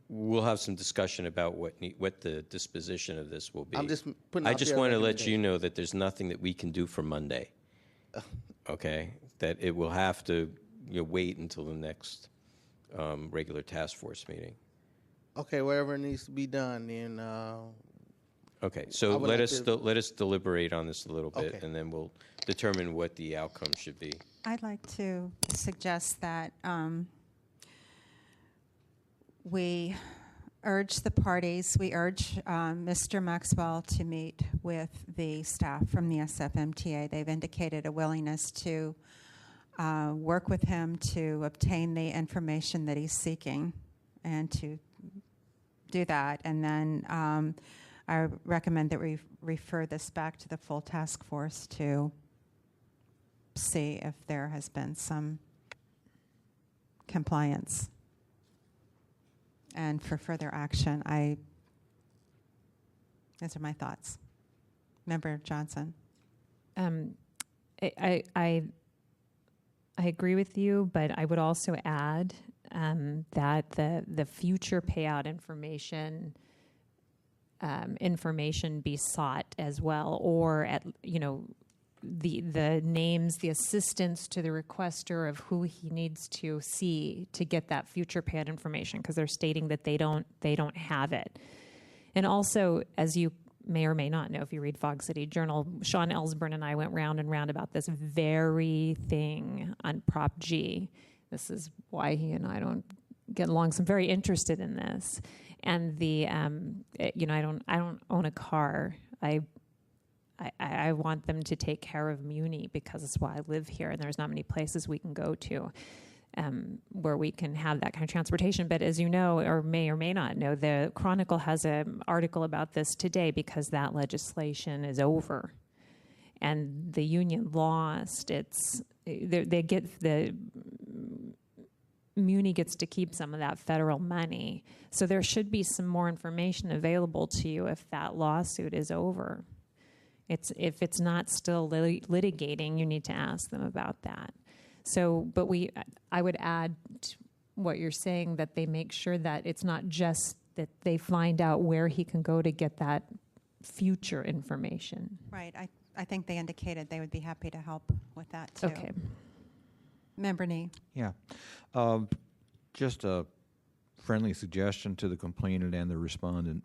we'll have some discussion about what the disposition of this will be. I'm just putting I out just there a want to let you recommendation. know that there's nothing that we can do for Monday. Okay, that it will have to wait until the next regular task force meeting. Okay, whatever needs to be done, then. Okay, I so would let like us to- let us deliberate on this a little bit, Okay. and then we'll determine what the outcome should be. I'd like to suggest that we urge the parties, we urge Mr. Maxwell to meet with the staff from the SFMTA. They've indicated a willingness to work with him to obtain the information that he's seeking and to do that. And then I recommend that we refer this back to the full task force to see if there has been some compliance. And for further action, those are my thoughts. Member Johnson. I agree with you, but I would also add that the future payout information be sought as well, or at the names, the assistance to the requester of who he needs to see to get that future payout information, because they're stating that they don't have it. And also, as you may or may not know, if you read Fog City Journal, Sean Ellsburn and I went round and round about this very thing on Prop G. This is why he and I don't get along. So I'm very interested in this. And I don't own a car. I want them to take care of Muni because it's why I live here, and there's not many places we can go to where we can have that kind of transportation. But as you know, or may not know, the Chronicle has an article about this today because that legislation is over, and the union lost. They get the Muni gets to keep some of that federal money. So there should be some more information available to you if that lawsuit is over. If it's not still litigating, you need to ask them about that. So, but I would add to what you're saying, that they make sure that it's not just that they find out where he can go to get that future information. Right. I think they indicated they would be happy to help with that, too. Okay. Member Nee. Yeah. Just a friendly suggestion to the complainant and the respondent.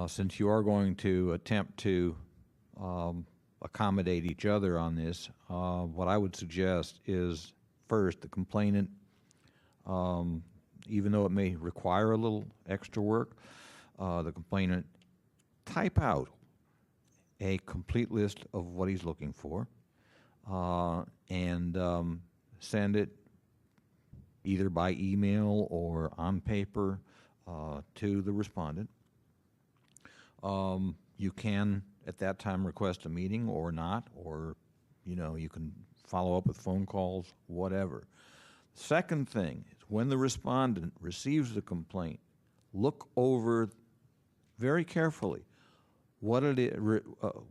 Since you are going to attempt to accommodate each other on this, what I would suggest is, first, the complainant, even though it may require a little extra work, the complainant type out a complete list of what he's looking for and send it either by email or on paper to the respondent. You can, at that time, request a meeting or not, or, you can follow up with phone calls, whatever. Second thing is, when the respondent receives the complaint, look over very carefully what it is,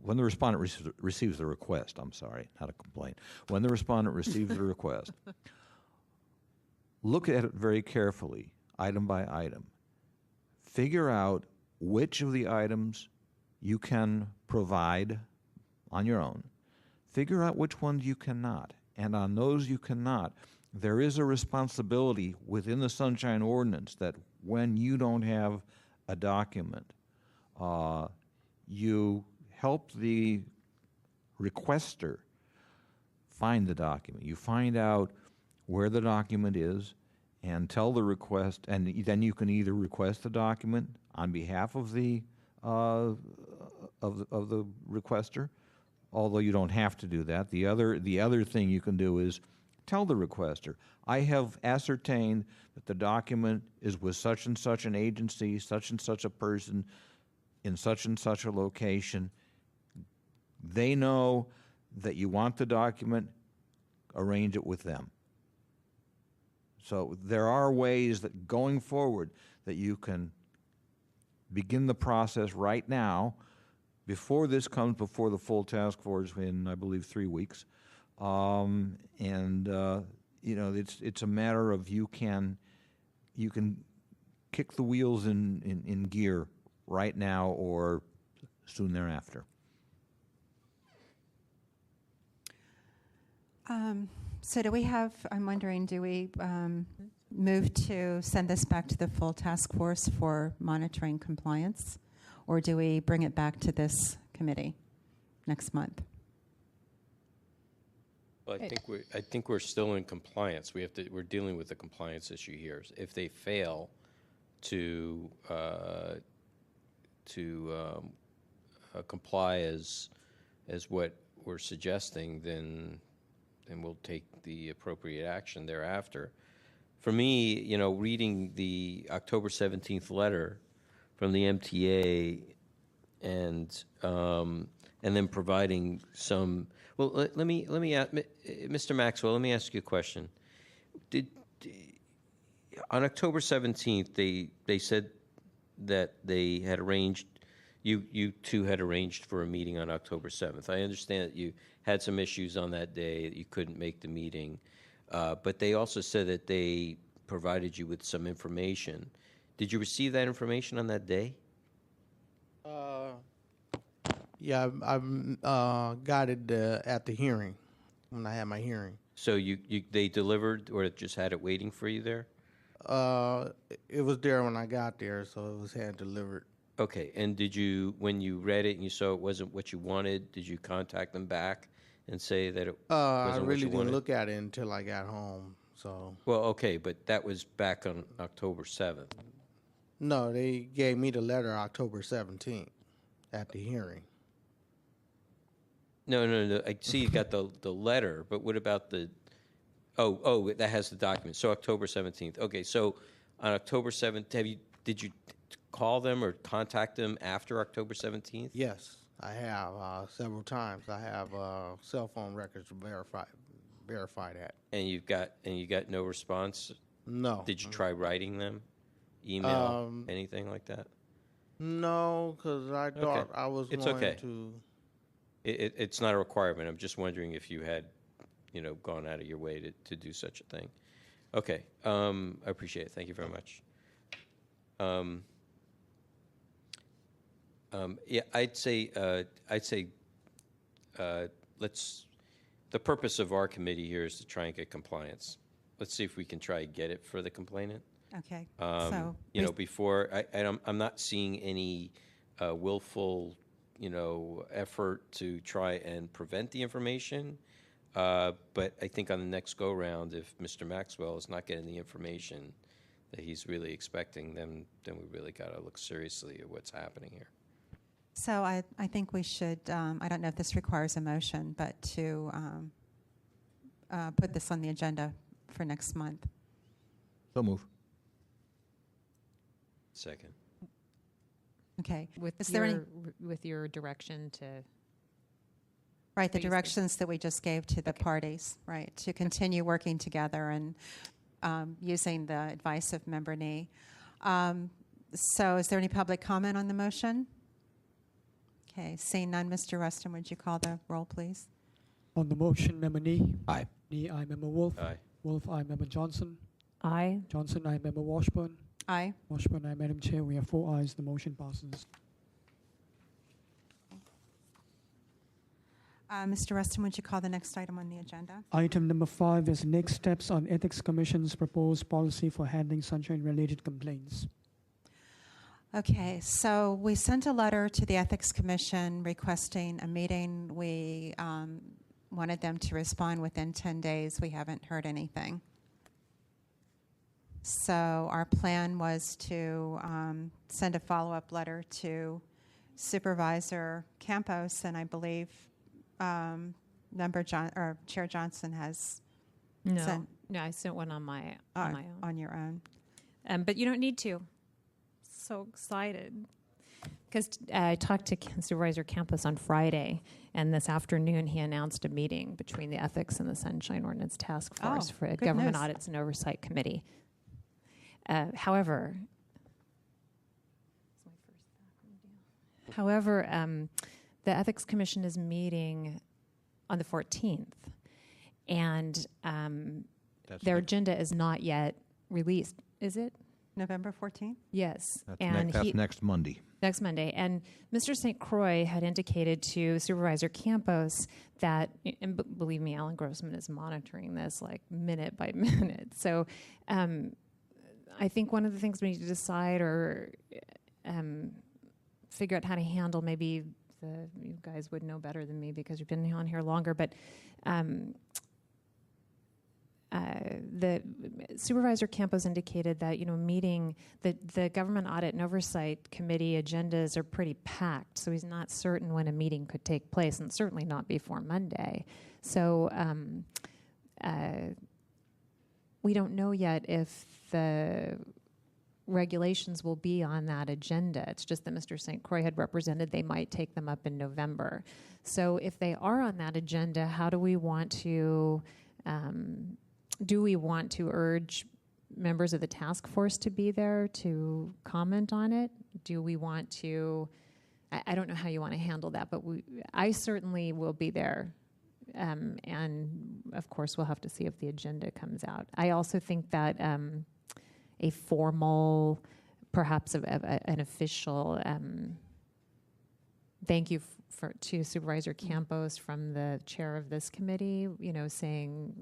when the respondent receives the request, I'm sorry, not a complaint. When the respondent receives the request, look at it very carefully, item by item. Figure out which of the items you can provide on your own. Figure out which ones you cannot. And on those you cannot, there is a responsibility within the Sunshine Ordinance that when you don't have a document, you help the requester find the document. You find out where the document is and tell the request, and then you can either request the document on behalf of the requester, although you don't have to do that. The other thing you can do is tell the requester, I have ascertained that the document is with such and such an agency, such and such a person, in such and such a location. They know that you want the document, arrange it with them. So there are ways that going forward that you can begin the process right now before this comes before the full task force in, I believe, 3 weeks. It's a matter of you can kick the wheels in gear right now or soon thereafter. So do we have, I'm wondering, do we move to send this back to the full task force for monitoring compliance? Or do we bring it back to this committee next month? Well, I think we're still in compliance. We're dealing with the compliance issue here. If they fail to comply as what we're suggesting, then we'll take the appropriate action thereafter. For me, reading the October 17th letter from the MTA and then providing some. Well, let me ask, Mr. Maxwell. Let me ask you a question. On October 17th, they said that they had arranged. You two had arranged for a meeting on October 7th. I understand that you had some issues on that day that you couldn't make the meeting, but they also said that they provided you with some information. Did you receive that information on that day? Yeah, I got it at the hearing when I had my hearing. So they delivered, or just had it waiting for you there? It was there when I got there, so it was hand delivered. Okay, and when you read it and you saw it wasn't what you wanted, did you contact them back and say that it wasn't I what really you didn't wanted? look at it until I got home. So. Well, okay, but that was back on October 7th. No, they gave me the letter October 17th at the hearing. No. I see you got the letter, but what about the? Oh, that has the document. So October 17th. Okay, so on October 7th, did you call them or contact them after October 17th? Yes, I have several times. I have cell phone records to verify that. And you got no response? No. Did you try writing them? Email? Anything like that? No, because I thought I was it's going okay. to. It's not a requirement. I'm just wondering if you had, gone out of your way to do such a thing. Okay, I appreciate it. Thank you very much. Yeah, I'd say let's. The purpose of our committee here is to try and get compliance. Let's see if we can try and get it for the complainant. Okay. Before I'm not seeing any willful, effort to try and prevent the information. But I think on the next go round, if Mr. Maxwell is not getting the information that he's really expecting, then we really got to look seriously at what's happening here. So I think we should, I don't know if this requires a motion, but to put this on the agenda for next month. So move. Second. Okay. With your direction to... Right, the directions that we just gave to the parties, right, to continue working together and using the advice of Member Nee. So is there any public comment on the motion? Okay, seeing none, Mr. Rustin, would you call the roll, please? On the motion, Member Nee. Aye. Nee, aye. Member Wolf. Aye. Wolf, aye. Member Johnson. Aye. Johnson, aye. Member Washburn. Aye. Washburn, aye. Madam Chair, we have 4 ayes. The motion passes. Mr. Rustin, would you call the next item on the agenda? Item number 5 is next steps on Ethics Commission's proposed policy for handling sunshine-related complaints. Okay, so we sent a letter to the Ethics Commission requesting a meeting. We wanted them to respond within 10 days. We haven't heard anything. So our plan was to send a follow-up letter to Supervisor Campos, and I believe Chair Johnson has sent. No, I sent one on my own. On your own. But you don't need to. So excited. Because I talked to Supervisor Campos on Friday, and this afternoon he announced a meeting between the Ethics and the Sunshine Ordinance Task Force for a Government news. Audits and Oversight Committee. However, the Ethics Commission is meeting on the 14th, and their agenda is not yet released, is it? November 14th? Yes. That's next Monday. Next Monday. And Mr. St. Croix had indicated to Supervisor Campos that, and believe me, Alan Grossman is monitoring this like minute by minute. So I think one of the things we need to decide or figure out how to handle, maybe you guys would know better than me because you've been on here longer, but the Supervisor Campos indicated that, meeting the Government Audit and Oversight Committee agendas are pretty packed, so he's not certain when a meeting could take place, and certainly not before Monday. So we don't know yet if the regulations will be on that agenda. It's just that Mr. St. Croix had represented they might take them up in November. So if they are on that agenda, how do we want to urge members of the task force to be there to comment on it? Do we want to, I don't know how you want to handle that, but I certainly will be there. And of course, we'll have to see if the agenda comes out. I also think that a formal, perhaps an official thank you to Supervisor Campos from the chair of this committee, saying,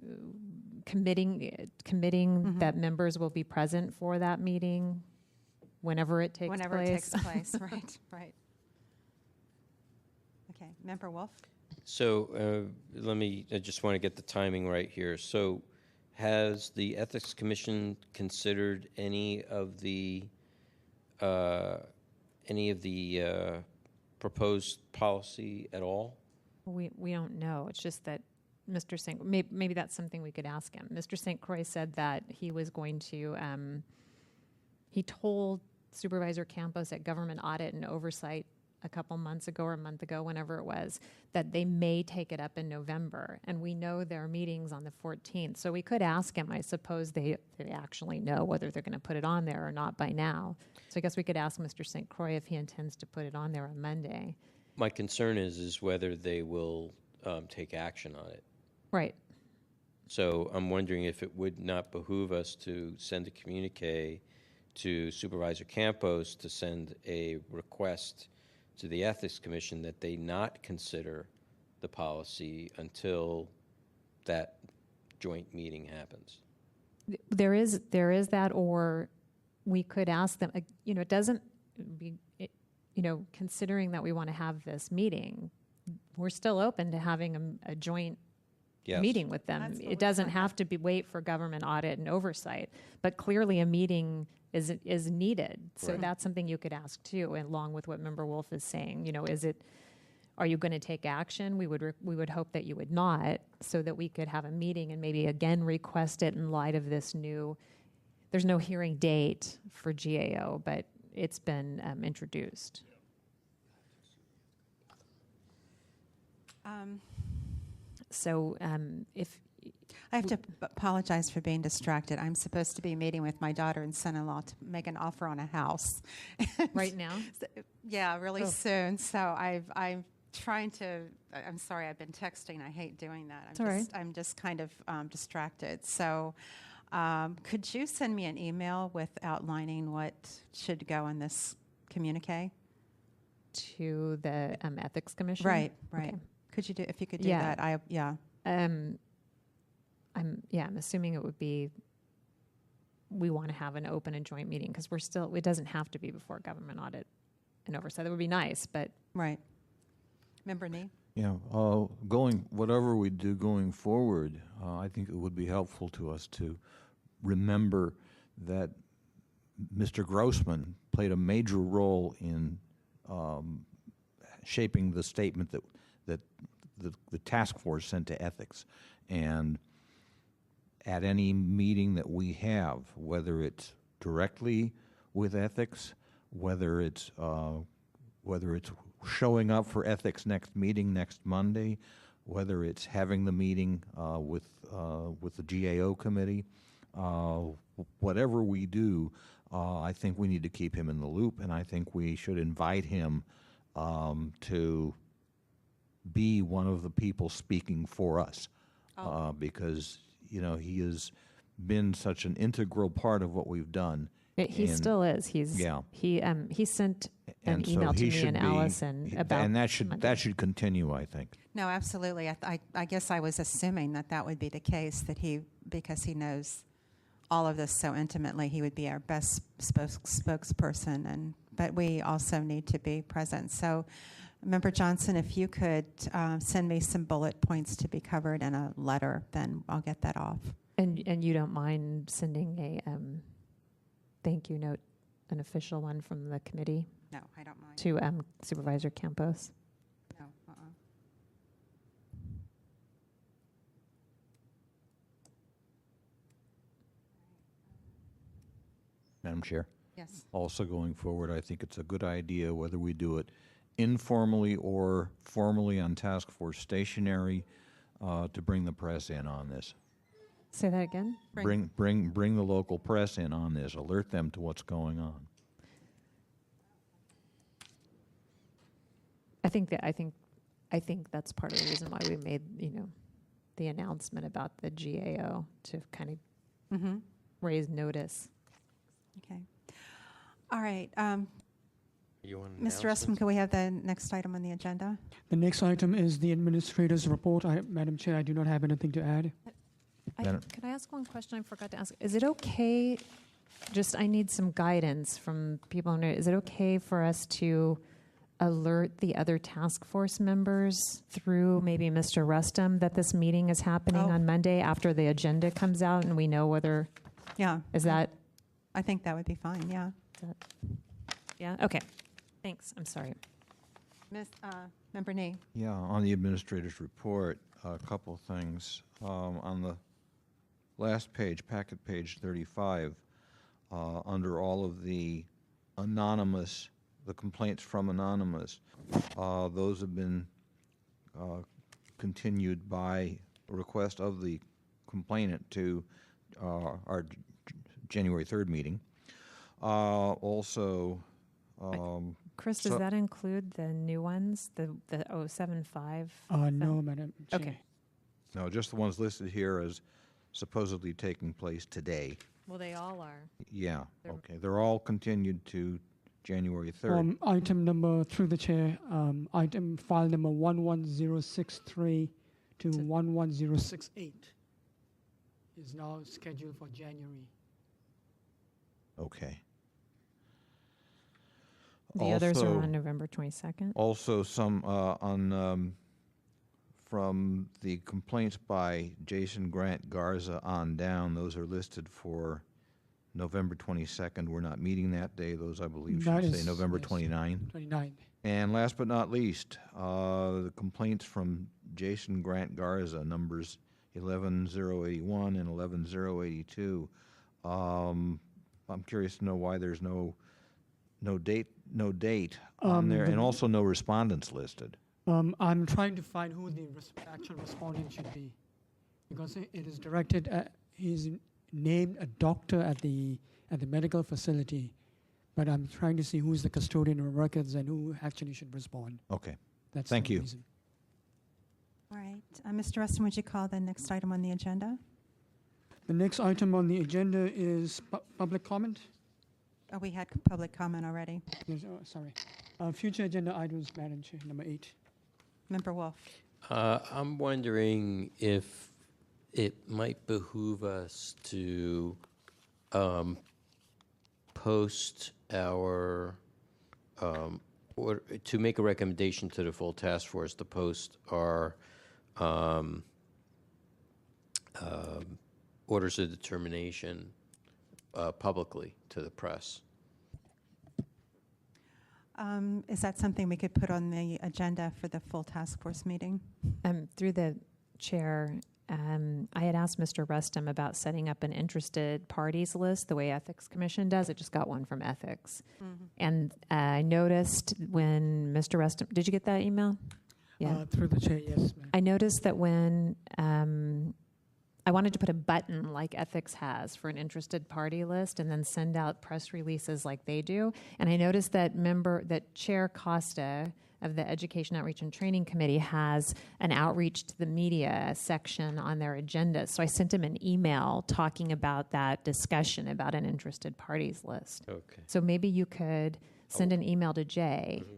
committing that members will be present for that meeting whenever it takes place. Right. Okay, Member Wolf? So I just want to get the timing right here. So has the Ethics Commission considered any of the proposed policy at all? We don't know. It's just that Mr. St. Maybe that's something we could ask him. Mr. St. Croix said that he was going to. He told Supervisor Campos at Government Audit and Oversight a couple months ago or a month ago, whenever it was, that they may take it up in November. And we know there are meetings on the 14th. So we could ask him. I suppose they actually know whether they're going to put it on there or not by now. So I guess we could ask Mr. St. Croix if he intends to put it on there on Monday. My concern is whether they will take action on it. Right. So I'm wondering if it would not behoove us to send a communique to Supervisor Campos to send a request to the Ethics Commission that they not consider the policy until that joint meeting happens. There is that, or we could ask them. It doesn't be, considering that we want to have this meeting, we're still open to having a joint meeting with them. It doesn't have to wait for government audit and oversight, but clearly a meeting is needed. So that's something you could ask too, along with what Member Wolf is saying. Are you going to take action? We would hope that you would not, so that we could have a meeting and maybe again request it in light of this new. There's no hearing date for GAO, but it's been introduced. So if I have to apologize for being distracted. I'm supposed to be meeting with my daughter and son-in-law to make an offer on a house. right now, Yeah, really Oh. soon. So I'm trying to. I'm sorry, I've been texting. I hate doing that. It's all right. I'm just kind of distracted. So, could you send me an email with outlining what should go in this communique? to the Ethics Commission. Right. Okay. Could you do if you could do Yeah. that? I'm assuming it would be, we want to have an open and joint meeting because it doesn't have to be before government audit and oversight. That would be nice, but. Right. Member Nee? Yeah, whatever we do going forward, I think it would be helpful to us to remember that Mr. Grossman played a major role in shaping the statement that the task force sent to ethics. And at any meeting that we have, whether it's directly with ethics, whether it's showing up for ethics next meeting next Monday, whether it's having the meeting with the GAO committee, whatever we do, I think we need to keep him in the loop, and I think we should invite him to be one of the people speaking for us, because he has been such an integral part of what we've done. He still is. He sent an email to me and Allison about, and that should continue, I think. No, absolutely. I guess I was assuming that would be the case, that because he knows all of this so intimately, he would be our best spokesperson. But we also need to be present. So, Member Johnson, if you could send me some bullet points to be covered in a letter, then I'll get that off. and you don't mind sending a thank you note, an official one from the committee? No, I don't mind. To Supervisor Campos? No, Madam Chair? Yes. Also going forward, I think it's a good idea, whether we do it informally or formally on task force stationary, to bring the press in on this. Say that again? Bring the local press in on this. Alert them to what's going on. I think that's part of the reason why we made, the announcement about the GAO, to kind of raise notice. Okay. All right. You want Mr. Russman, can we have the next item on the agenda? The next item is the administrator's report. Madam Chair, I do not have anything to add. Can I ask one question I forgot to ask? Is it okay, I need some guidance from people. Is it okay for us to alert the other task force members through maybe Mr. Rustum that this meeting is happening on Monday after the agenda comes out and we know whether... Yeah. Is that... I think that would be fine, yeah. Yeah? Okay. Thanks. I'm sorry. Member Nee? Yeah, on the administrator's report, a couple of things. On the last page, packet page 35, under all of the complaints from anonymous, those have been continued by request of the complainant to our January 3rd meeting. Also, Chris, does that include the new ones, the 075? No, Madam Chair. Okay. no, just the ones listed here as supposedly taking place today. Well, they all are. Yeah, okay. They're all continued to January 3rd. Item number, through the chair, file number 11063 to 11068 is now scheduled for January. Okay. The others are Also- on November 22nd? Also, some from the complaints by Jason Grant Garza on down, those are listed for November 22nd. We're not meeting that day. Those, I believe, That should say is- November yes. 29. 29. And last but not least, the complaints from Jason Grant Garza, numbers 11081 and 11082. I'm curious to know why there's no date on there, and also no respondents listed. I'm trying to find who the actual respondent should be, because it is directed at, he's named a doctor at the medical facility, but I'm trying to see who's the custodian of records and who actually should respond. Okay. That's Thank the you. reason. All right. Mr. Rustin, would you call the next item on the agenda? The next item on the agenda is public comment. Oh, we had public comment already. Yes, sorry. Future agenda items, Madam Chair, number 8. Member Wolf. I'm wondering if it might behoove us to post our, or to make a recommendation to the full task force to post our orders of determination publicly to the press. Is that something we could put on the agenda for the full task force meeting? Through the chair, I had asked Mr. Rustum about setting up an interested parties list the way Ethics Commission does. I just got one from Ethics. Mm-hmm. And I noticed when Mr. Rustum, did you get that email? Yeah. Through the chair, yes, ma'am. I noticed that when I wanted to put a button like Ethics has for an interested party list and then send out press releases like they do. And I noticed that Chair Costa of the Education Outreach and Training Committee has an outreach to the media section on their agenda. So I sent him an email talking about that discussion about an interested parties list. Okay. So maybe you could send an email to Jay. Mm-hmm.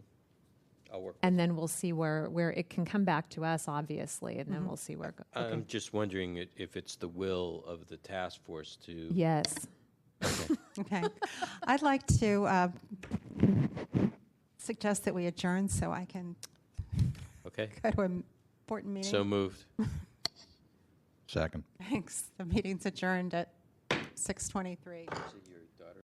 I'll work. And then we'll see where it can come back to us, obviously, and then we'll see where it goes. Okay. I'm just wondering if it's the will of the task force to. Yes. Okay. Okay. I'd like to suggest that we adjourn so I can Okay. go to an important meeting. So moved. Second. Thanks. The meeting's adjourned at 6:23.